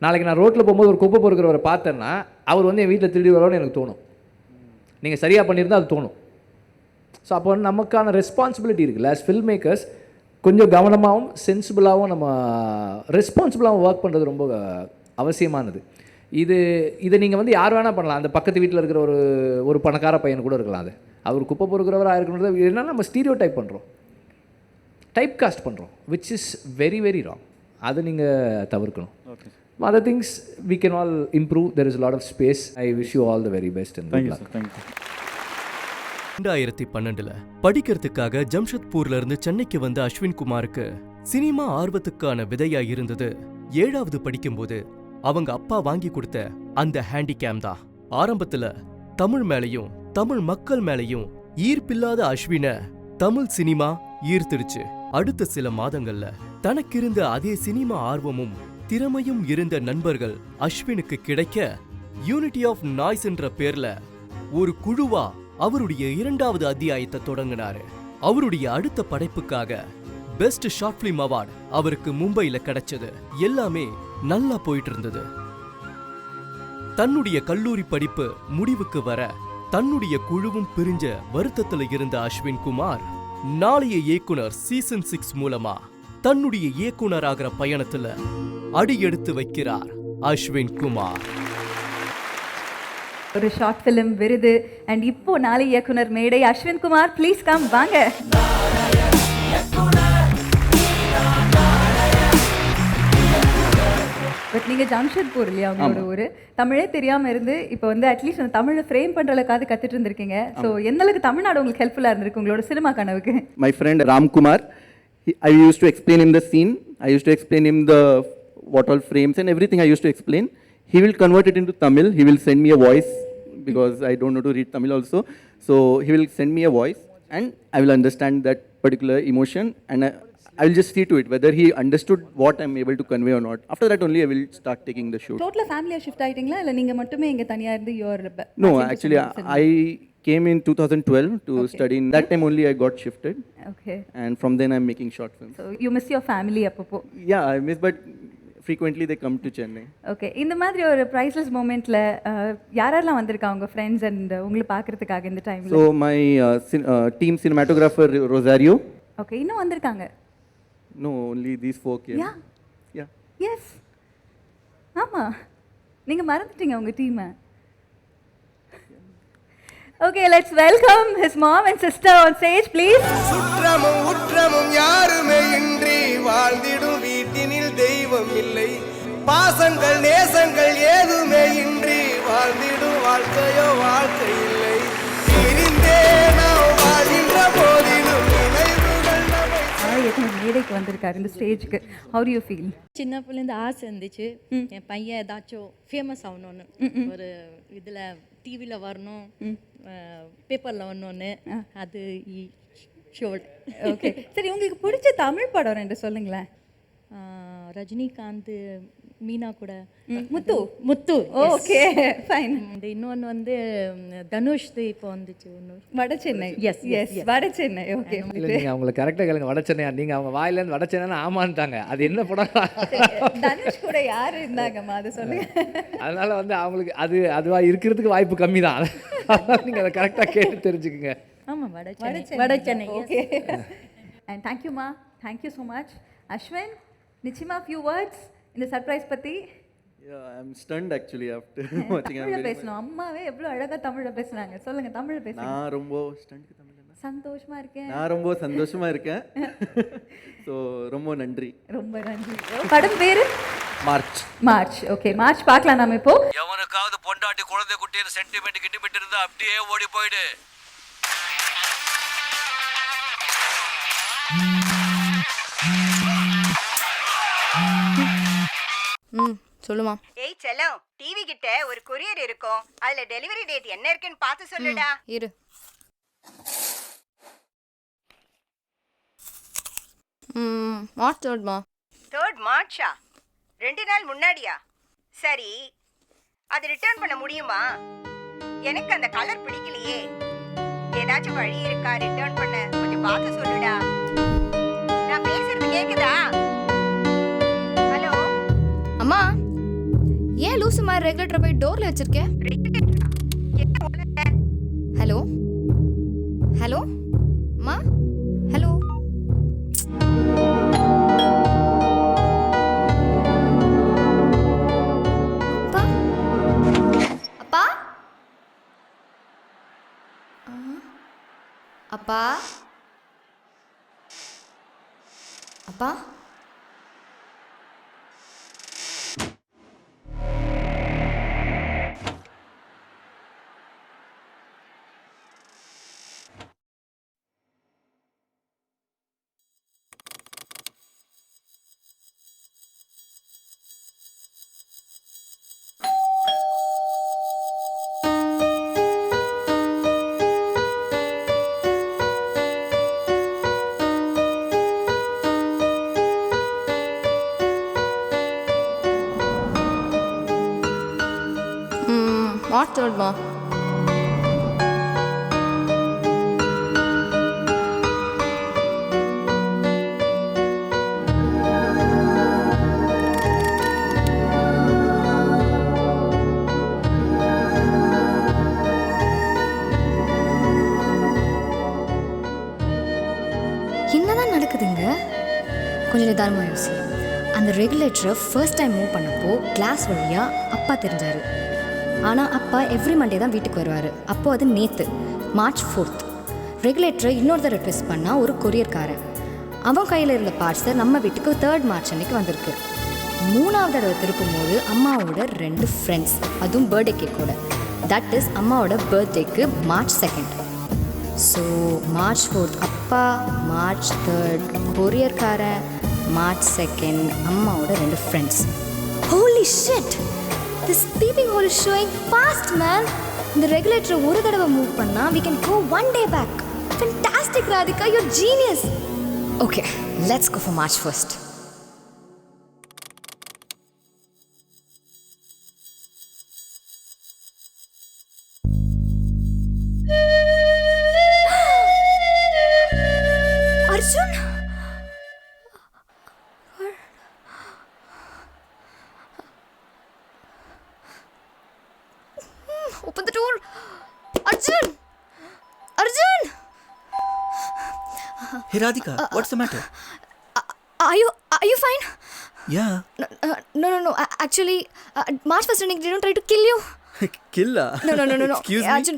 நாளைக்கு நான் ரோட்டில் போகும்போது ஒரு குப்பை பொறுக்கிறவரை பார்த்தேன்னா அவர் வந்து என் வீட்டில் திருடி வரோன்னு எனக்கு தோணும். நீங்கள் சரியாக பண்ணியிருந்தால் அது தோணும். ஸோ அப்போ வந்து நமக்கான ரெஸ்பான்சிபிலிட்டி இருக்குல்ல, ஆஸ் ஃபில்ம் மேக்கர்ஸ் கொஞ்சம் கவனமாகவும் சென்சிபிளாகவும் நம்ம ரெஸ்பான்சிபிளாகவும் ஒர்க் பண்ணுறது ரொம்ப அவசியமானது. இதை நீங்கள் வந்து யார் வேணால் பண்ணலாம். அந்த பக்கத்து வீட்டில் இருக்கிற ஒரு பணக்கார பையன் கூட இருக்கலாம். அது அவர் குப்பை பொறுக்கிறவராக இருக்கணுன்றது என்னென்னா நம்ம ஸ்டீரியோ டைப் பண்ணுறோம், டைப் காஸ்ட் பண்ணுறோம், which is very very wrong. அதை நீங்கள் தவிர்க்கணும். Other things we can all improve. There is lot of space. I wish you all the very best. 2012 படிக்கிறதுக்காக ஜம்ஷத்பூர்ல இருந்து சென்னைக்கு வந்த அஸ்வின் குமாருக்கு சினிமா ஆர்வத்துக்கான விதையா இருந்தது 7வது படிக்கும்போது அவங்க அப்பா வாங்கி கொடுத்த அந்த ஹேண்டிகேம் தான். ஆரம்பத்துல தமிழ் மேலையும் தமிழ் மக்கள் மேலையும் ஈர்ப்பில்லாத அஸ்வின தமிழ் சினிமா ஈர்த்திருச்சு. அடுத்த சில மாதங்கள்ல தனக்கிருந்த அதே சினிமா ஆர்வமும் திறமையும் இருந்த நண்பர்கள் அஸ்வினுக்கு கிடைக்க யூனிட்டி ஆஃப் நாய்ஸ் என்ற பேர்ல ஒரு குழுவா அவருடைய 2வது அத்தியாயத்தை தொடங்கினாரு. அவருடைய அடுத்த படைப்புக்காக பெஸ்ட் ஷார்ட் பிலிம் அவார்டு அவருக்கு மும்பைல கிடைச்சது. எல்லாமே நல்லா போயிட்டு இருந்தது. தன்னுடைய கல்லூரி படிப்பு முடிவுக்கு வர தன்னுடைய குழுவும் பிரிஞ்ச வருத்தத்துல இருந்த அஸ்வின் குமார் நாளைய இயக்குனர் சீசன் 6 மூலமா தன்னுடைய இயக்குனர் ஆகிற பயணத்துல அடி எடுத்து வைக்கிறார் அஸ்வின் குமார். ஒரு ஷார்ட் ஃபிலிம் விருது அண்ட் இப்போ நாளை இயக்குனர் மேடை. அஸ்வின் குமார் ப்ளீஸ் கம், வாங்க. பட் நீங்கள் ஜம்ஷத்பூர் இல்லையா உங்களோட ஊர், தமிழே தெரியாமல் இருந்து இப்போ வந்து அட்லீஸ்ட் அந்த தமிழை ஃப்ரேம் பண்ணுற அளவுக்காவது கற்றுட்டு இருந்திருக்கீங்க. ஸோ எந்த அளவுக்கு தமிழ்நாடு உங்களுக்கு ஹெல்ப்ஃபுல்லாக இருந்திருக்கு உங்களோட சினிமா கனவுக்கு? My friend Ramkumar, I used to explain him the scene, I used to explain him the what all frames and everything I used to explain. He will convert it into Tamil, he will send me a voice because I don't know to read Tamil also. So he will send me a voice and I will understand that particular emotion and I will just see to it whether he understood what I'm able to convey or not. After that only I will start taking the shoot. டோட்டலாக ஃபேமிலியாக shift ஆகிட்டீங்களா இல்லை நீங்கள் மட்டுமே இங்கே தனியாக இருந்து your? No, actually I came in 2012 to study. In that time only I got shifted. Okay. And from then I'm making short films. So you miss your family அப்பப்போ? Yeah, I miss, but frequently they come to Chennai. Okay, இந்த மாதிரி ஒரு priceless மூமெண்ட்டில் யாரெல்லாம் வந்திருக்காங்க உங்கள் friends and உங்களை பார்க்குறதுக்காக இந்த டைமில்? So my team cinematographer Rosario. Okay, இன்னும் வந்திருக்காங்க? No, only these 4 kids. Yeah. Yeah. Yes. ஆமாம், நீங்கள் மறந்துட்டீங்க உங்கள் டீமை. Okay, let's welcome his mom and sister on stage, please. சுற்றமும் உற்றமும் யாருமே இன்றி வாழ்ந்திடும் வீட்டினில் தெய்வம் இல்லை. பாசங்கள் நேசங்கள் ஏதுமே இன்றி வாழ்ந்திடும் வாழ்க்கையோ வாழ்க்கை இல்லை. பிரிந்தே நாம் வாழ்கின்ற போதிலும் நினைவுகள் நம்மை மேடைக்கு வந்திருக்காரு இந்த ஸ்டேஜ்க்கு. How do you feel? சின்ன பிள்ளைந்து ஆசை இருந்துச்சு என் பையன் ஏதாச்சும் ஃபேமஸ் ஆகணும்னு, ஒரு இதில் டிவியில் வரணும், பேப்பரில் வரணும்னு. அது ஷோட். ஓகே, சரி, உங்களுக்கு பிடிச்ச தமிழ் படம் ரெண்டு சொல்லுங்களேன். ரஜினிகாந்த், மீனா கூட முத்து. முத்து. Okay, fine. இன்னொன்று வந்து தனுஷ் இப்போ வந்துச்சு ஒன்று, வட சென்னை. எஸ் எஸ், வட சென்னை. ஓகே, இல்லை நீங்கள் அவங்களை கரெக்டாக கேளுங்க. வட சென்னையா? நீங்கள் அவங்க வாயிலேருந்து வட சென்னைன்னு ஆமான்ட்டாங்க. அது என்ன படம்? தனுஷ் கூட யார் இருந்தாங்கம்மா, அது சொல்லுங்க. அதனால வந்து அவங்களுக்கு அதுவாக இருக்கிறதுக்கு வாய்ப்பு கம்மி தான். நீங்கள் அதை கரெக்டாக கேட்டு தெரிஞ்சுக்குங்க. ஆமாம், வட சென்னை. ஓகே, அண்ட் தேங்க்யூம்மா, தேங்க்யூ ஸோ மச். அஸ்வின், நிச்சயமா ஃபியூ வேர்ட்ஸ் இந்த சர்ப்ரைஸ் பற்றி. Yeah, I'm stunned actually after watching. தமிழில் பேசணும். அம்மாவே எவ்வளோ அழகாக தமிழில் பேசுகிறாங்க. சொல்லுங்கள், தமிழில் பேசுங்க. நான் ரொம்ப ஸ்டண்ட் தமிழ்ல சந்தோஷமாக இருக்கேன். நான் ரொம்ப சந்தோஷமாக இருக்கேன். ஸோ ரொம்ப நன்றி. ரொம்ப நன்றி. படம் பேர் மார்ச். மார்ச். ஓகே, மார்ச் பார்க்கலாம் நம்ம இப்போ. எவனுக்காவது பொண்டாட்டி குழந்தை குட்டின்னு சென்டிமெண்ட் கிட்டிமெண்ட் இருந்தா அப்படியே ஓடி போயிடு. சொல்லுமா. ஏய் செல்லம், டிவி கிட்ட ஒரு கொரியர் இருக்கும், அதுல டெலிவரி டேட் என்ன இருக்குன்னு பார்த்து சொல்லுடா. இரு. மார்ச் 3மா. 3rd மார்ச்சா? 2 நாள் முன்னாடியா? சரி, அது ரிட்டர்ன் பண்ண முடியுமா? எனக்கு அந்த கலர் பிடிக்கலையே. ஏதாச்சும் வழி இருக்கா ரிட்டர்ன் பண்ண? கொஞ்சம் பார்த்து சொல்லுடா. நான் பேசுறது கேக்குதா? ஹலோ அம்மா, ஏன் லூசு மாதிரி ரெகுலேட்டரை போய் டோரில் வச்சிருக்கேன்? ஹலோ ஹலோ அம்மா, ஹலோ. அப்பா அப்பா அப்பா அப்பா. மார்ச் 3மா. என்னதான் நடக்குதுங்க? கொஞ்சம் நிதானமாக யோசி. அந்த ரெகுலேட்டரை ஃபர்ஸ்ட் டைம் மூவ் பண்ணப்போ கிளாஸ் வழியாக அப்பா தெரிஞ்சார். ஆனால் அப்பா எவ்ரி மண்டே தான் வீட்டுக்கு வருவார். அப்போது அது நேற்று மார்ச் 4th. ரெகுலேட்டரை இன்னொரு தடவை ட்விஸ்ட் பண்ணால் ஒரு கொரியர்காரன் அவன் கையில் இருந்த பார்ட்ஸை நம்ம வீட்டுக்கு 3rd மார்ச் அன்னைக்கு வந்திருக்கு. 3வது தடவை திருப்பும் போது அம்மாவோட 2 ஃப்ரெண்ட்ஸ், அதுவும் பர்த்டே கேக்கோட. தட் இஸ் அம்மாவோட பர்த்டேக்கு March 2nd. So March 4th அப்பா, மார்ச் 3rd கொரியர்காரன், மார்ச் 2nd அம்மாவோட 2 friends. Holy shit, this peeping hole is showing fast, man. இந்த ரெகுலேட்டரை ஒரு தடவை மூவ் பண்ணா we can go one day back. Fantastic, Radhika, you're genius. Okay, let's go for March 1st. Arjun? Open the door. Arjun! Arjun! Hey Radhika, what's the matter? Are you fine? Yeah. No. Actually, March 1st they don't try to kill you? Killa? No. Excuse me? Arjun,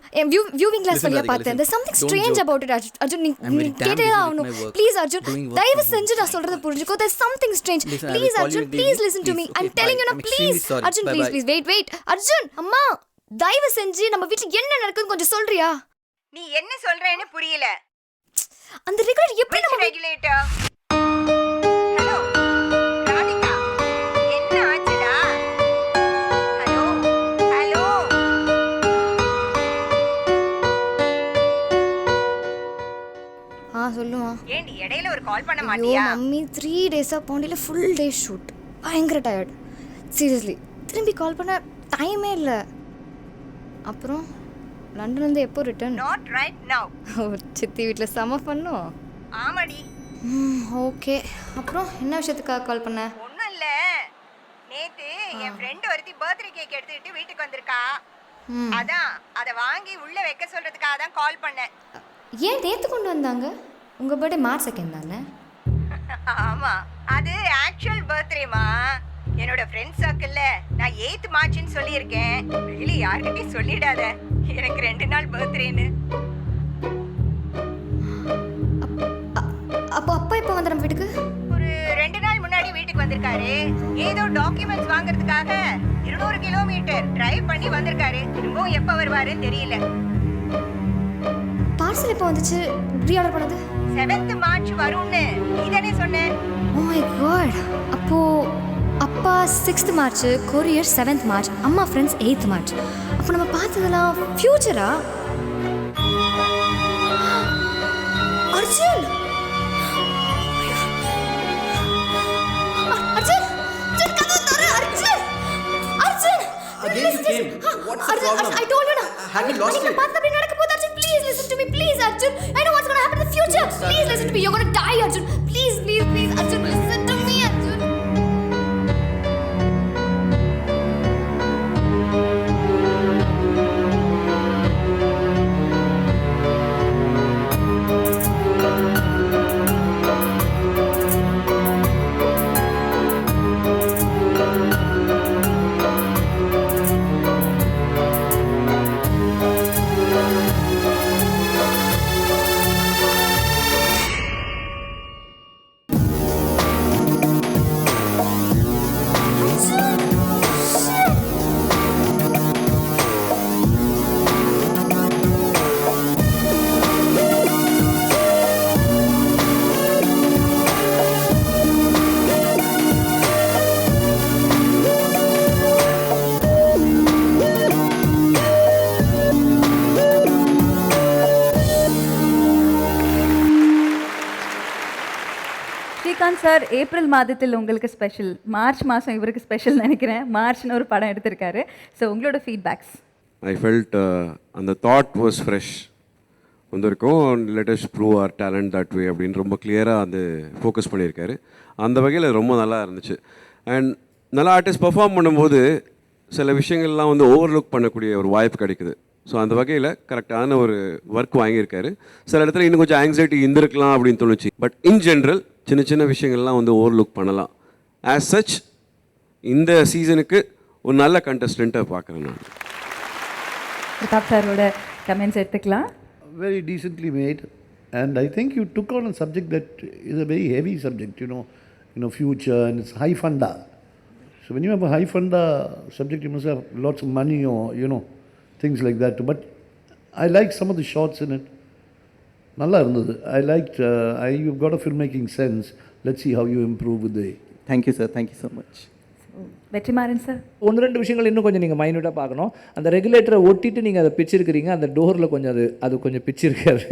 viewing glass Listen, valiya Radhika, paathen. listen. There's something Don't strange joke. about it, Arjun. I'm very damn busy with my work. Please, Arjun. Doing work தயவு from செஞ்சு நான் சொல்றத புரிஞ்சுக்கோ. There's something strange. Listen, I will Please, call Arjun, you in the please evening. listen to me. Please, I'm okay, telling bye. you now, I'm extremely please. sorry. Arjun, Bye-bye. please, wait. Arjun, அம்மா, தயவு செஞ்சு நம்ம வீட்ல என்ன நடக்குதுன்னு கொஞ்சம் சொல்றியா? நீ என்ன சொல்றேன்னு புரியல. அந்த ரெகுலேட்டர் எப்படி நம்ம ரெகுலேட்டர்? ஹலோ ராதிகா, என்ன ஆச்சுடா? ஹலோ. சொல்லுமா. ஏண்டி இடையில ஒரு கால் பண்ண ஐயோ மாட்டியா? மம்மி 3 டேஸாக பாண்டியில் ஃபுல் டே ஷூட், பயங்கர டயர்ட். சீரியஸ்லி திரும்பி கால் பண்ண டைமே இல்லை. அப்புறம் லண்டன்லேருந்து எப்போ ரிட்டர்ன்? Not right now. சித்தி வீட்டில் செம பண்ணும். ஆமாடி. ஓகே. அப்புறம் என்ன விஷயத்துக்காக கால் பண்ண? ஒன்றும் இல்லை, நேற்று என் ஃப்ரெண்டு ஒருத்தி பர்த்டே கேக் எடுத்துக்கிட்டு வீட்டுக்கு வந்திருக்கா. அதான் அதை வாங்கி உள்ள வைக்க சொல்றதுக்காக தான் கால் பண்ணேன். ஏன் நேற்று கொண்டு வந்தாங்க? உங்கள் பர்த்டே மார்ச் 2 தானே? ஆமா, அது ஆக்சுவல் பர்த்டேமா. என்னோட ஃப்ரெண்ட் சர்க்கிள்ல நான் 8th மார்ச்னு சொல்லியிருக்கேன். வெளியே யார்கிட்டயும் சொல்லிடாத, எனக்கு 2 நாள் பர்த்டேன்னு. அப்போ அப்பா எப்போ வந்த நம்ம வீட்டுக்கு? ஒரு 2 நாள் முன்னாடி வீட்டுக்கு வந்திருக்காரு. ஏதோ டாக்குமெண்ட்ஸ் வாங்குறதுக்காக 200 கிலோமீட்டர் டிரைவ் பண்ணி வந்திருக்காரு. திரும்பவும் எப்போ வருவாருன்னு தெரியல. பார்சல் எப்போ வந்துச்சு? ரீஆர்டர் பண்ணது 7th மார்ச் வரும்னு நீதானே சொன்ன. Oh my god. அப்போ அப்பா 6th March, courier 7th March, அம்மா ஃப்ரெண்ட்ஸ் 8th மார்ச். அப்போ நம்ம பார்த்ததெல்லாம் ஃபியூச்சரா? அர்ஜுன்! அர்ஜுன்! கதவு தர Arjun! Arjun! Again you came. What's the problem? I told you na. Have you lost it? பார்த்து அப்படி நடக்க போகுது Arjun. Please listen to me. Please Arjun. I know what's going to happen in the future. Please listen to me. You're going to die Arjun. Please Arjun, listen to me Arjun. Srikanth sir April மாதத்தில் உங்களுக்கு special, March மாதம் இவருக்கு special நினைக்கிறேன். மார்ச்னு ஒரு படம் எடுத்திருக்காரு. ஸோ உங்களோட ஃபீட்பேக்ஸ்? ஐ ஃபெல்ட் அந்த தாட் வாஸ் ஃப்ரெஷ் வந்திருக்கும். Let us prove our talent that way அப்படின்னு ரொம்ப கிளியராக அது ஃபோக்கஸ் பண்ணியிருக்காரு. அந்த வகையில் ரொம்ப நல்லா இருந்துச்சு. அண்ட் நல்லா ஆர்டிஸ்ட் பர்ஃபார்ம் பண்ணும்போது சில விஷயங்கள்லாம் வந்து ஓவர்லுக் பண்ணக்கூடிய ஒரு வாய்ப்பு கிடைக்குது. ஸோ அந்த வகையில் கரெக்டான ஒரு ஒர்க் வாங்கியிருக்காரு. சில இடத்துல இன்னும் கொஞ்சம் ஆங்ஸைட்டி இருந்திருக்கலாம் அப்படின்னு தோணுச்சு. பட் இன் ஜென்ரல் சின்ன சின்ன விஷயங்கள்லாம் வந்து ஓவர்லுக் பண்ணலாம். ஆஸ் சச் இந்த சீசனுக்கு ஒரு நல்ல கண்டஸ்டண்ட்டை பார்க்குறேன் நான். பிரதாப் சாரோட கமெண்ட்ஸ் எடுத்துக்கலாம். Very decently made, and I think you took on a subject that is a very heavy subject, you know, future, and it's high funda. So when you have a high funda subject, you must have lots of money or, things like that. But I liked some of the shots in it. Nalla irundhathu. I liked, you've got a filmmaking sense. Let's see how you improve with the... Thank you, sir. Thank you so much. Vetrimaaran sir, 1-2 விஷயங்கள் இன்னும் கொஞ்சம் நீங்கள் மைன்யூட்டாக பார்க்கணும். அந்த ரெகுலேட்டரை ஒட்டிட்டு நீங்கள் அதை பிச்சிருக்கிறீங்க, அந்த டோரில் கொஞ்சம் அது கொஞ்சம் பிச்சிருக்காது.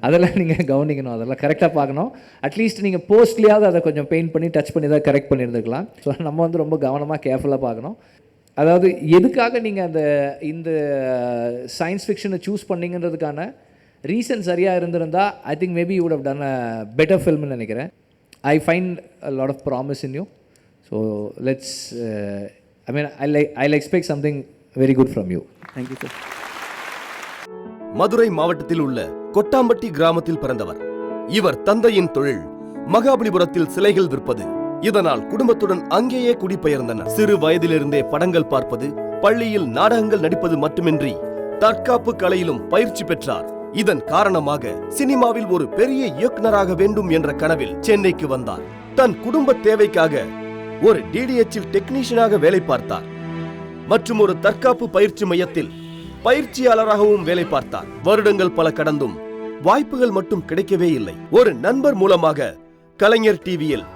அதெல்லாம் நீங்கள் கவனிக்கணும், அதெல்லாம் கரெக்டாக பார்க்கணும். அட்லீஸ்ட் நீங்கள் போஸ்ட்லேயாவது அதை கொஞ்சம் பெயிண்ட் பண்ணி டச் பண்ணி தான் கரெக்ட் பண்ணியிருந்துக்கலாம். ஸோ நம்ம வந்து ரொம்ப கவனமாக கேர்ஃபுல்லாக பார்க்கணும். அதாவது எதுக்காக நீங்கள் இந்த சயின்ஸ் ஃபிக்ஷனை சூஸ் பண்ணிங்கன்றதுக்கான ரீசன் சரியாக இருந்திருந்தால் I think maybe you would have done a better ஃபில்ம்னு நினைக்கிறேன். I find a lot of promise in you. So let's, I'll expect something very good from you. Thank you, sir. Madurai மாவட்டத்தில் உள்ள கொட்டாம்பட்டி கிராமத்தில் பிறந்தவர். இவர் தந்தையின் தொழில் மகாபலிபுரத்தில் சிலைகள் விற்பது. இதனால் குடும்பத்துடன் அங்கேயே குடிபெயர்ந்தனர். சிறு வயதிலிருந்தே படங்கள் பார்ப்பது, பள்ளியில் நாடகங்கள் நடிப்பது மட்டுமின்றி தற்காப்பு கலையிலும் பயிற்சி பெற்றார். இதன் காரணமாக சினிமாவில் ஒரு பெரிய இயக்குனராக வேண்டும் என்ற கனவில் சென்னைக்கு வந்தார். தன் குடும்ப தேவைக்காக ஒரு டிடிஎச்சில் டெக்னீஷியனாக வேலை பார்த்தார் மற்றும் ஒரு தற்காப்பு பயிற்சி மையத்தில் பயிற்சியாளராகவும் வேலை பார்த்தார். வருடங்கள் பல கடந்தும் வாய்ப்புகள் மட்டும் கிடைக்கவே இல்லை. ஒரு நண்பர் மூலமாக கலைஞர் டிவியில்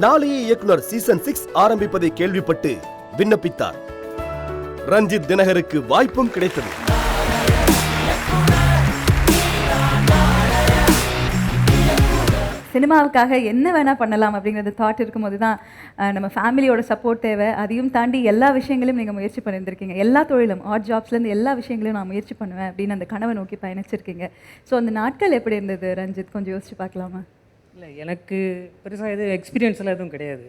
நாளைய இயக்குனர் சீசன் 6 ஆரம்பிப்பதை கேள்விப்பட்டு விண்ணப்பித்தார். ரஞ்சித் தினகருக்கு வாய்ப்பும் கிடைத்தது. சினிமாவுக்காக என்ன வேணால் பண்ணலாம் அப்படிங்கிறது தாட் இருக்கும்போது தான் நம்ம ஃபேமிலியோட சப்போர்ட் தேவை. அதையும் தாண்டி எல்லா விஷயங்களையும் நீங்கள் முயற்சி பண்ணியிருந்திருக்கீங்க. எல்லா தொழிலும், ஆர்ட் ஜாப்ஸ்லேருந்து எல்லா விஷயங்களையும் நான் முயற்சி பண்ணுவேன் அப்படின்னு அந்த கனவை நோக்கி பயணிச்சிருக்கீங்க. ஸோ அந்த நாட்கள் எப்படி இருந்தது ரஞ்சித், கொஞ்சம் யோசிச்சு பார்க்கலாமா? இல்லை, எனக்கு பெருசாக எதுவும் எக்ஸ்பீரியன்ஸ்லாம் எதுவும் கிடையாது.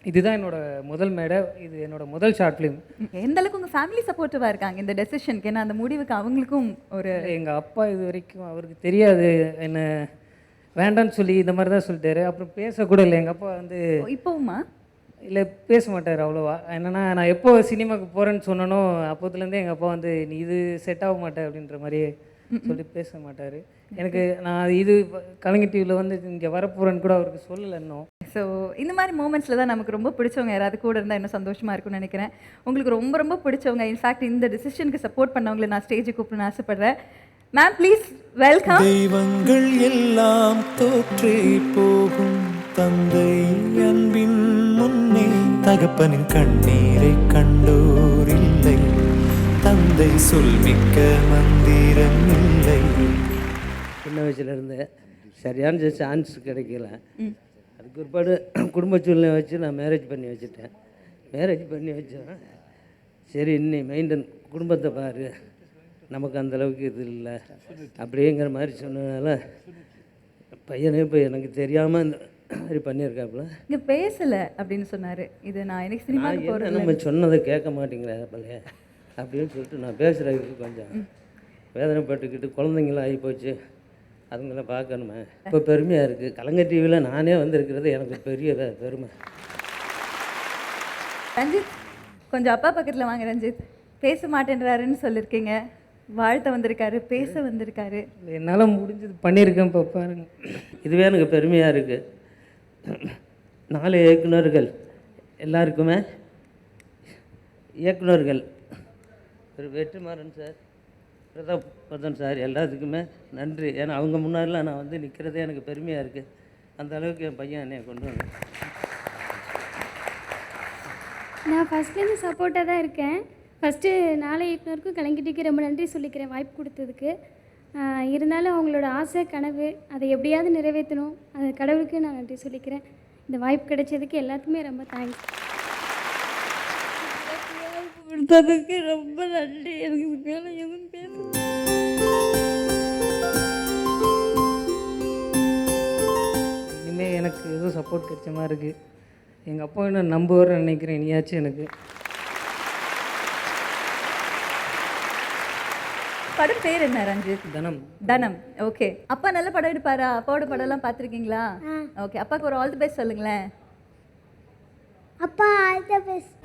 இதுதான் என்னோட முதல் மேடை, இது என்னோட முதல் ஷார்ட் ஃபிலிம். எந்த அளவுக்கு உங்கள் ஃபேமிலி சப்போர்ட்டிவாக இருக்காங்க இந்த டெசிஷனுக்கு? ஏன்னா அந்த முடிவுக்கு அவங்களுக்கும் ஒரு எங்கள் அப்பா இது வரைக்கும் அவருக்கு தெரியாது என்ன வேண்டான்னு சொல்லி இந்த மாதிரி தான் சொல்லிட்டாரு. அப்புறம் பேசக்கூட இல்லை எங்கள் அப்பா வந்து. இப்போவுமா? இல்லை, பேச மாட்டார் அவ்வளோவா. என்னென்னா நான் எப்போ சினிமாவுக்கு போகிறேன்னு சொன்னனோ அப்போதுலேருந்தே எங்கள் அப்பா வந்து நீ இது செட் ஆக மாட்டேன் அப்படின்ற மாதிரியே சொல்லி பேச மாட்டார். எனக்கு நான் இது கலைஞர் டிவியில் வந்து இங்கே வரப்போகிறேன்னு கூட அவருக்கு சொல்லலை இன்னும். ஸோ இந்த மாதிரி மூமெண்ட்ஸில் தான் நமக்கு ரொம்ப பிடிச்சவங்க யாராவது கூட இருந்தால் இன்னும் சந்தோஷமாக இருக்கும்னு நினைக்கிறேன். உங்களுக்கு ரொம்ப ரொம்ப பிடிச்சவங்க, இன்ஃபேக்ட் இந்த டிசிஷனுக்கு சப்போர்ட் பண்ணவங்களை நான் ஸ்டேஜுக்கு கூப்பிடணும்னு ஆசைப்படுறேன். Ma'am please welcome. தெய்வங்கள் எல்லாம் தோற்றே போகும் தந்தை அன்பின் முன்னே, தகப்பனின் கண்ணீரை கண்டோர் இல்லை, தந்தை சொல்மிக்க மந்திரம் இல்லை. சின்ன வயசுலேருந்து சரியான சான்ஸ் கிடைக்கல. அதுக்கு ஒருபாடு குடும்ப சூழ்நிலை வச்சு நான் மேரேஜ் பண்ணி வச்சுட்டேன். மேரேஜ் பண்ணி வச்சேன். சரி, இன்னி மெயின்டைன் குடும்பத்தை பாரு, நமக்கு அந்தளவுக்கு இது இல்லை அப்படிங்கிற மாதிரி சொன்னதுனால பையனே இப்போ எனக்கு தெரியாமல் இந்த மாதிரி பண்ணியிருக்காப்புல. இங்கே பேசலை அப்படின்னு சொன்னார். இது நான் எனக்கு சினிமாவுக்கு போகிறேன், நம்ம சொன்னதை கேட்க மாட்டேங்கிறேன் பழைய அப்படின்னு சொல்லிட்டு நான் பேசுகிறதுக்கு கொஞ்சம் வேதனைப்பட்டுக்கிட்டு குழந்தைங்களாம் ஆகி போச்சு, அதுங்கள பார்க்கணுமே. இப்போ பெருமையாக இருக்குது. கலைஞர் டிவியில் நானே வந்திருக்கிறது எனக்கு பெரிய பெருமை. ரஞ்சித், கொஞ்சம் அப்பா பக்கத்தில் வாங்க. ரஞ்சித் பேச மாட்டேன்றாருன்னு சொல்லியிருக்கீங்க, வாழ்த்த வந்திருக்காரு, பேச வந்திருக்காரு. என்னால் முடிஞ்சது பண்ணியிருக்கேன். இப்போ பாருங்க, இதுவே எனக்கு பெருமையாக இருக்குது. 4 இயக்குனர்கள் எல்லாருக்குமே, இயக்குனர்கள் திரு வெற்றிமாறன் சார், பிரதாப் பதன் சார், எல்லாத்துக்குமே நன்றி. ஏன்னா அவங்க முன்னாடிலாம் நான் வந்து நிற்கிறதே எனக்கு பெருமையாக இருக்குது. அந்த அளவுக்கு என் பையன் என்னை கொண்டு வந்தேன். நான் ஃபஸ்ட்லேருந்து சப்போர்ட்டாக தான் இருக்கேன். ஃபஸ்ட்டு நாளை இயக்குனருக்கும் கலைஞர்டிக்கு ரொம்ப நன்றி சொல்லிக்கிறேன் வாய்ப்பு கொடுத்ததுக்கு. இருந்தாலும் அவங்களோட ஆசை கனவு அதை எப்படியாவது நிறைவேற்றணும், அது கடவுளுக்கு நான் நன்றி சொல்லிக்கிறேன். இந்த வாய்ப்பு கிடைச்சதுக்கு எல்லாத்துக்குமே ரொம்ப தேங்க்ஸ். கொடுத்ததுக்கு ரொம்ப நன்றி. எனக்கு மேலே எதுவும் பேச இனிமேல் எனக்கு எதுவும் சப்போர்ட் கிடைச்ச மாதிரி இருக்குது. எங்கள் அப்பா என்ன நம்புவார்னு நினைக்கிறேன். இனியாச்சும் எனக்கு. படம் பேர் என்ன ரஞ்சித்? தனம். தனம். ஓகே. அப்பா நல்ல படம் எடுப்பாரா? அப்பாவோட படம்லாம் பார்த்துருக்கீங்களா? ஓகே. அப்பாவுக்கு ஒரு ஆல் தி பெஸ்ட் சொல்லுங்களேன். அப்பா ஆல் தி பெஸ்ட்.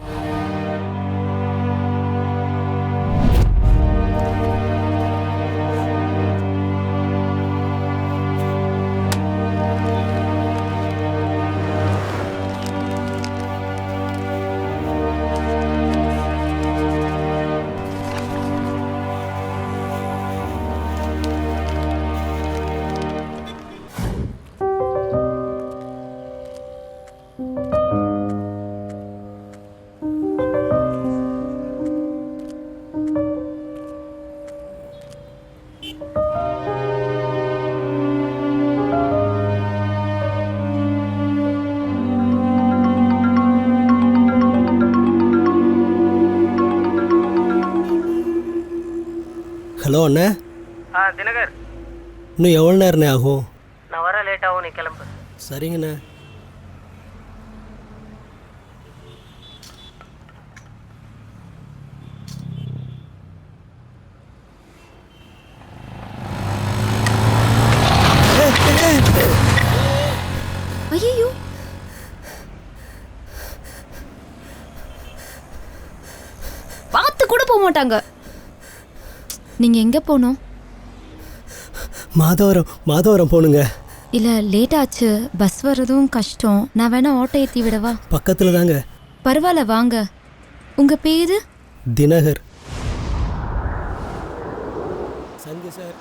ஹலோ அண்ணே. தினகர், இன்னும் எவ்வளோ நேரண்ணே ஆகும்? நான் வர லேட் ஆகும், நீ கிளம்பு. சரிங்கண்ணே. ஐயோ, கூட போக மாட்டாங்க. நீங்கள் எங்கே போகணும்? மாதவரம் போகணுங்க. இல்லை லேட் ஆச்சு, பஸ் வர்றதும் கஷ்டம். நான் வேணா ஆட்டோ ஏற்றி விடவா? பக்கத்தில் தாங்க. பரவாயில்ல வாங்க. உங்கள் பேர்? தினகர். சங்கு சார்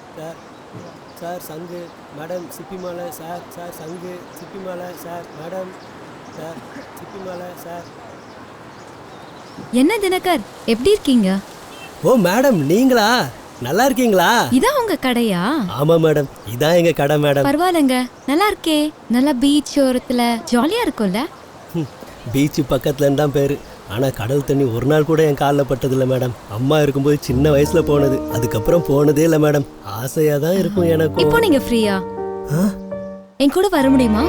சார் சங்கு மேடம் சிப்பிமாலை சார் சங்கு சிப்பிமாலை சார் மேடம் சார் சிப்பிமாலை சார். என்ன தினகர், எப்படி இருக்கீங்க? ஓ மேடம், நீங்களா? நல்லா இருக்கீங்களா? இதான் உங்க கடையா? ஆமா மேடம், இதான் எங்க கடை மேடம். பரவாயில்லைங்க, நல்லா இருக்கே. நல்லா பீச் ஓரத்துல ஜாலியா இருக்கும்ல? பீச் பக்கத்துலன்னு தான் பேரு. ஆனால் கடல் தண்ணி ஒரு நாள் கூட என் காலில் பட்டதில்லை மேடம். அம்மா இருக்கும்போது சின்ன வயசில் போனது, அதுக்கப்புறம் போனதே இல்லை மேடம். ஆசையாக தான் இருக்கும் எனக்கு. இப்போ நீங்கள் ஃப்ரீயா? என் கூட வர முடியுமா?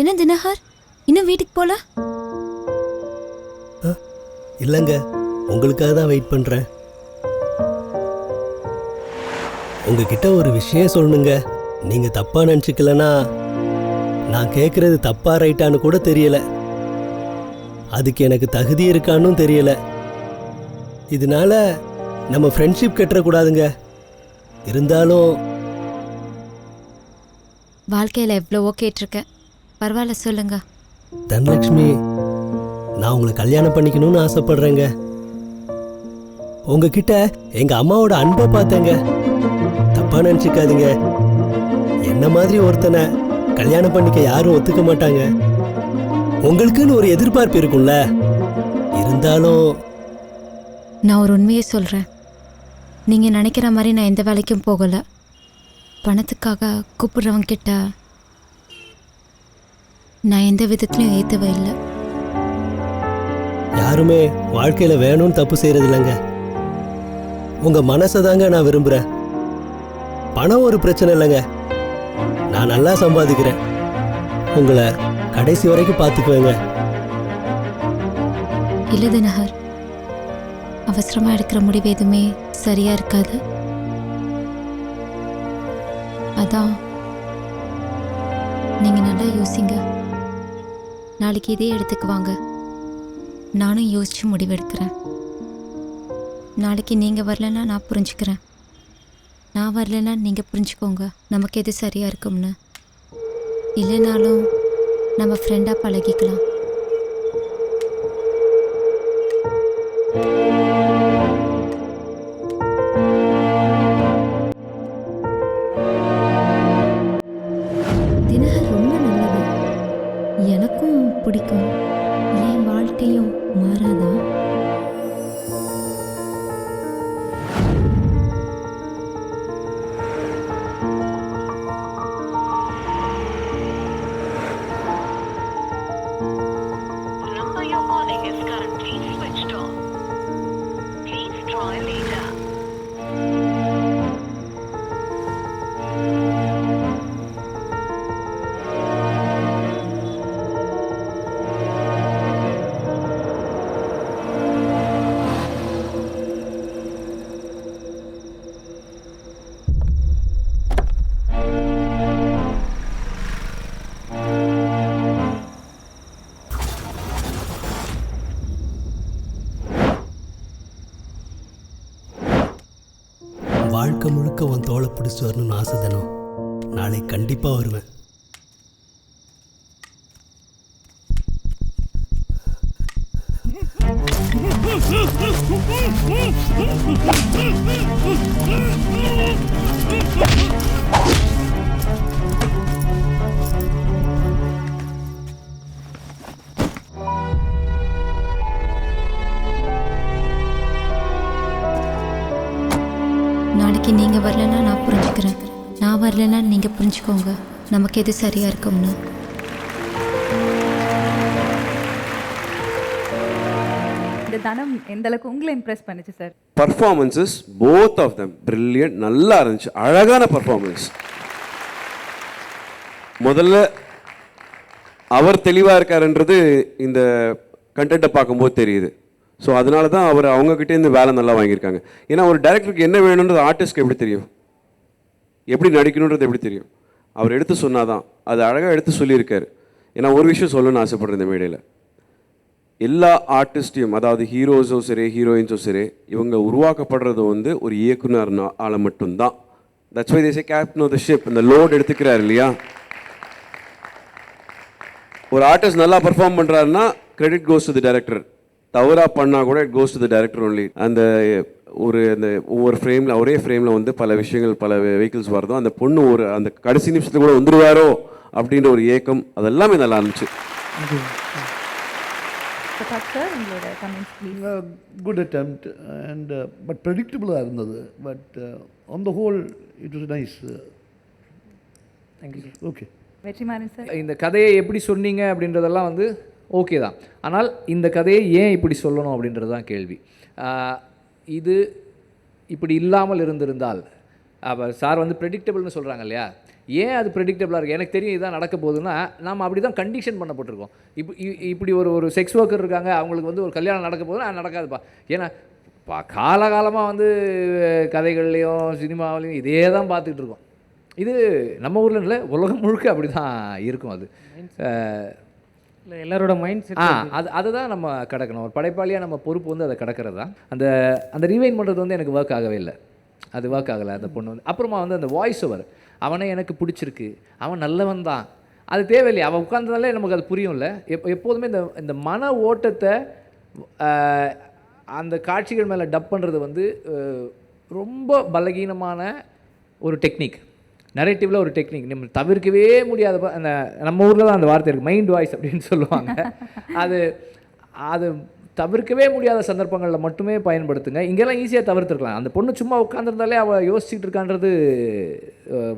என்ன தினகர், இன்னும் வீட்டுக்கு போல? இல்லைங்க, உங்களுக்காக தான் வெயிட் பண்ணுறேன். உங்ககிட்ட ஒரு விஷயம் சொல்லணுங்க. நீங்கள் தப்பாக நினச்சிக்கலன்னா, நான் கேட்குறது தப்பா ரைட்டான்னு கூட தெரியல. அதுக்கு எனக்கு தகுதி இருக்கான்னு தெரியல. இதனால நம்ம ஃப்ரெண்ட்ஷிப் கெட்டுறக்கூடாதுங்க. இருந்தாலும் வாழ்க்கையில் எவ்வளவோ கேட்டிருக்கேன். பரவாயில்ல சொல்லுங்க. தனலட்சுமி, நான் உங்களை கல்யாணம் பண்ணிக்கணும்னு ஆசைப்படுறேங்க. உங்ககிட்ட எங்க அம்மாவோட அன்பை பார்த்தேங்க. தப்பா நினைச்சுக்காதீங்க. என்ன மாதிரி ஒருத்தனை கல்யாணம் பண்ணிக்க யாரும் ஒத்துக்க மாட்டாங்க. உங்களுக்குன்னு ஒரு எதிர்பார்ப்பு இருக்கும்ல. இருந்தாலும் நான் ஒரு உண்மையை சொல்கிறேன். நீங்கள் நினைக்கிற மாதிரி நான் எந்த வேலைக்கும் போகலை. பணத்துக்காக கூப்பிடுறவங்க கிட்ட நான் எந்த விதத்துலையும் ஏற்றவே இல்லை. யாருமே வாழ்க்கையில வேணும்னு தப்பு செய்யறது இல்லைங்க. உங்க மனசை தாங்க நான் விரும்புறேன். பணம் ஒரு பிரச்சனை இல்லைங்க. நான் நல்லா சம்பாதிக்கிறேன். உங்களை கடைசி வரைக்கும் பார்த்துக்குவேங்க. இல்லை தினகர், அவசரமாக எடுக்கிற முடிவு எதுவுமே சரியாக இருக்காது. அதான் நீங்கள் நல்லா யோசிங்க. நாளைக்கு இதே இடத்துக்கு வாங்க, நானும் யோசித்து முடிவெடுக்கிறேன். நாளைக்கு நீங்கள் வரலன்னா நான் புரிஞ்சுக்கிறேன், நான் வரலன்னா நீங்கள் புரிஞ்சுக்கோங்க நமக்கு எது சரியாக இருக்கும்னு. இல்லைனாலும் நம்ம ஃப்ரெண்டாக பழகிக்கலாம். தினகர் ரொம்ப நல்லது, எனக்கும் பிடிக்கும். என் வாழ்க்கையும் மாறாதா? வாழ்க்கை முழுக்க உன் தோலை பிடிச்சிட்டு வரணும்னு ஆசை தானோ. நாளைக்கு கண்டிப்பாக வருவேன். இன்னைக்கு நீங்கள் வரலன்னா நான் புரிஞ்சுக்கிறேன், நான் வரலன்னா நீங்கள் புரிஞ்சுக்கோங்க. நமக்கு எது சரியாக இருக்கும்னு. இந்த தனம் எந்த அளவுக்கு உங்களை இம்ப்ரெஸ் பண்ணுச்சு sir? Performances both of them brilliant, நல்லா இருந்துச்சு, அழகான பர்ஃபார்மன்ஸ். முதல்ல அவர் தெளிவாக இருக்காருன்றது இந்த கண்டென்ட்டை பார்க்கும்போது தெரியுது. ஸோ அதனால தான் அவர் அவங்கக்கிட்டேருந்து வேலை நல்லா வாங்கியிருக்காங்க. ஏன்னா ஒரு டைரக்டருக்கு என்ன வேணுன்றது ஆர்டிஸ்ட்க்கு எப்படி தெரியும், எப்படி நடிக்கணுன்றது எப்படி தெரியும்? அவர் எடுத்து சொன்னாதான், அது அழகாக எடுத்து சொல்லியிருக்காரு. ஏன்னா ஒரு விஷயம் சொல்லணும்னு ஆசைப்படுறேன் இந்த மேடையில், எல்லா ஆர்டிஸ்டையும், அதாவது ஹீரோஸும் சரி ஹீரோயின்ஸும் சரி, இவங்க உருவாக்கப்படுறது வந்து ஒரு இயக்குனர் ஆளை மட்டும்தான். That's why they say captain of the ship. இந்த லோட் எடுத்துக்கிறார் இல்லையா? ஒரு ஆர்டிஸ்ட் நல்லா பர்ஃபார்ம் பண்ணுறாருன்னா credit goes to the director. தவறாக பண்ணால் கூட it goes to the director only. அந்த ஒவ்வொரு ஃப்ரேமில், ஒரே ஃப்ரேமில் வந்து பல விஷயங்கள், பல வெஹிக்கிள்ஸ் வரதோ, அந்த பொண்ணு அந்த கடைசி நிமிஷத்துக்கு கூட வந்துடுவாரோ அப்படின்ற ஒரு ஏக்கம், அதெல்லாமே நல்லா இருந்துச்சு. குட் அட்டெம்ப்ட் அண்ட் பட் ப்ரெடிக்டபுளாக இருந்தது. But on the whole it was nice. Thank you. Okay. Vetrimaaran sir, இந்த கதையை எப்படி சொன்னீங்க அப்படின்றதெல்லாம் வந்து ஓகே தான். ஆனால் இந்த கதையை ஏன் இப்படி சொல்லணும் அப்படின்றது தான் கேள்வி. இது இப்படி இல்லாமல் இருந்திருந்தால், அப்போ சார் வந்து ப்ரெடிக்டபிள்னு சொல்கிறாங்க இல்லையா, ஏன் அது ப்ரெடிக்டபிளாக இருக்குது? எனக்கு தெரியும் இதுதான் நடக்க போகுதுன்னா, நாம் அப்படி தான் கண்டிஷன் பண்ணப்பட்டிருக்கோம். இப்படி ஒரு செக்ஸ் ஒர்க்கர் இருக்காங்க, அவங்களுக்கு வந்து ஒரு கல்யாணம் நடக்க போகுதுன்னா நடக்காதுப்பா. ஏன்னா காலகாலமாக வந்து கதைகள்லேயும் சினிமாவிலையும் இதே தான் பார்த்துக்கிட்டு இருக்கோம். இது நம்ம ஊரில் இல்லை, உலகம் முழுக்க அப்படி தான் இருக்கும். அது எல்லாரோட மைண்ட் செட். அதுதான் நம்ம கடக்கணும். ஒரு படைப்பாளியாக நம்ம பொறுப்பு வந்து அதை கடக்கிறது தான். அந்த ரீவைன் பண்ணுறது வந்து எனக்கு ஒர்க் ஆகவே இல்லை. அது ஒர்க் ஆகலை அந்த பொண்ணு வந்து. அப்புறமா வந்து அந்த வாய்ஸ் ஓவர், அவனை எனக்கு பிடிச்சிருக்கு, அவன் நல்லவன் தான், அது தேவையில்லை. அவன் உட்கார்ந்ததாலே நமக்கு அது புரியும்ல. எப்போதுமே இந்த மன ஓட்டத்தை அந்த காட்சிகள் மேலே டப் பண்ணுறது வந்து ரொம்ப பலகீனமான ஒரு டெக்னிக், நரேட்டிவில் ஒரு டெக்னிக். நம்ம தவிர்க்கவே முடியாத அந்த நம்ம ஊரில் தான் அந்த வார்த்தை இருக்குது, மைண்ட் வாய்ஸ் அப்படின்னு சொல்லுவாங்க. அது தவிர்க்கவே முடியாத சந்தர்ப்பங்களில் மட்டுமே பயன்படுத்துங்க. இங்கெல்லாம் ஈஸியாக தவிர்த்துருக்கலாம். அந்த பொண்ணு சும்மா உட்காந்துருந்தாலே அவள் யோசிச்சுட்டு இருக்கான்றது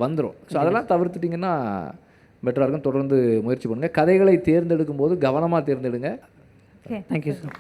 வந்துடும். ஸோ அதெல்லாம் தவிர்த்துட்டிங்கன்னா பெட்டராக இருக்கும். தொடர்ந்து முயற்சி பண்ணுங்கள். கதைகளை தேர்ந்தெடுக்கும் போது கவனமாக தேர்ந்தெடுங்க. Thank you sir.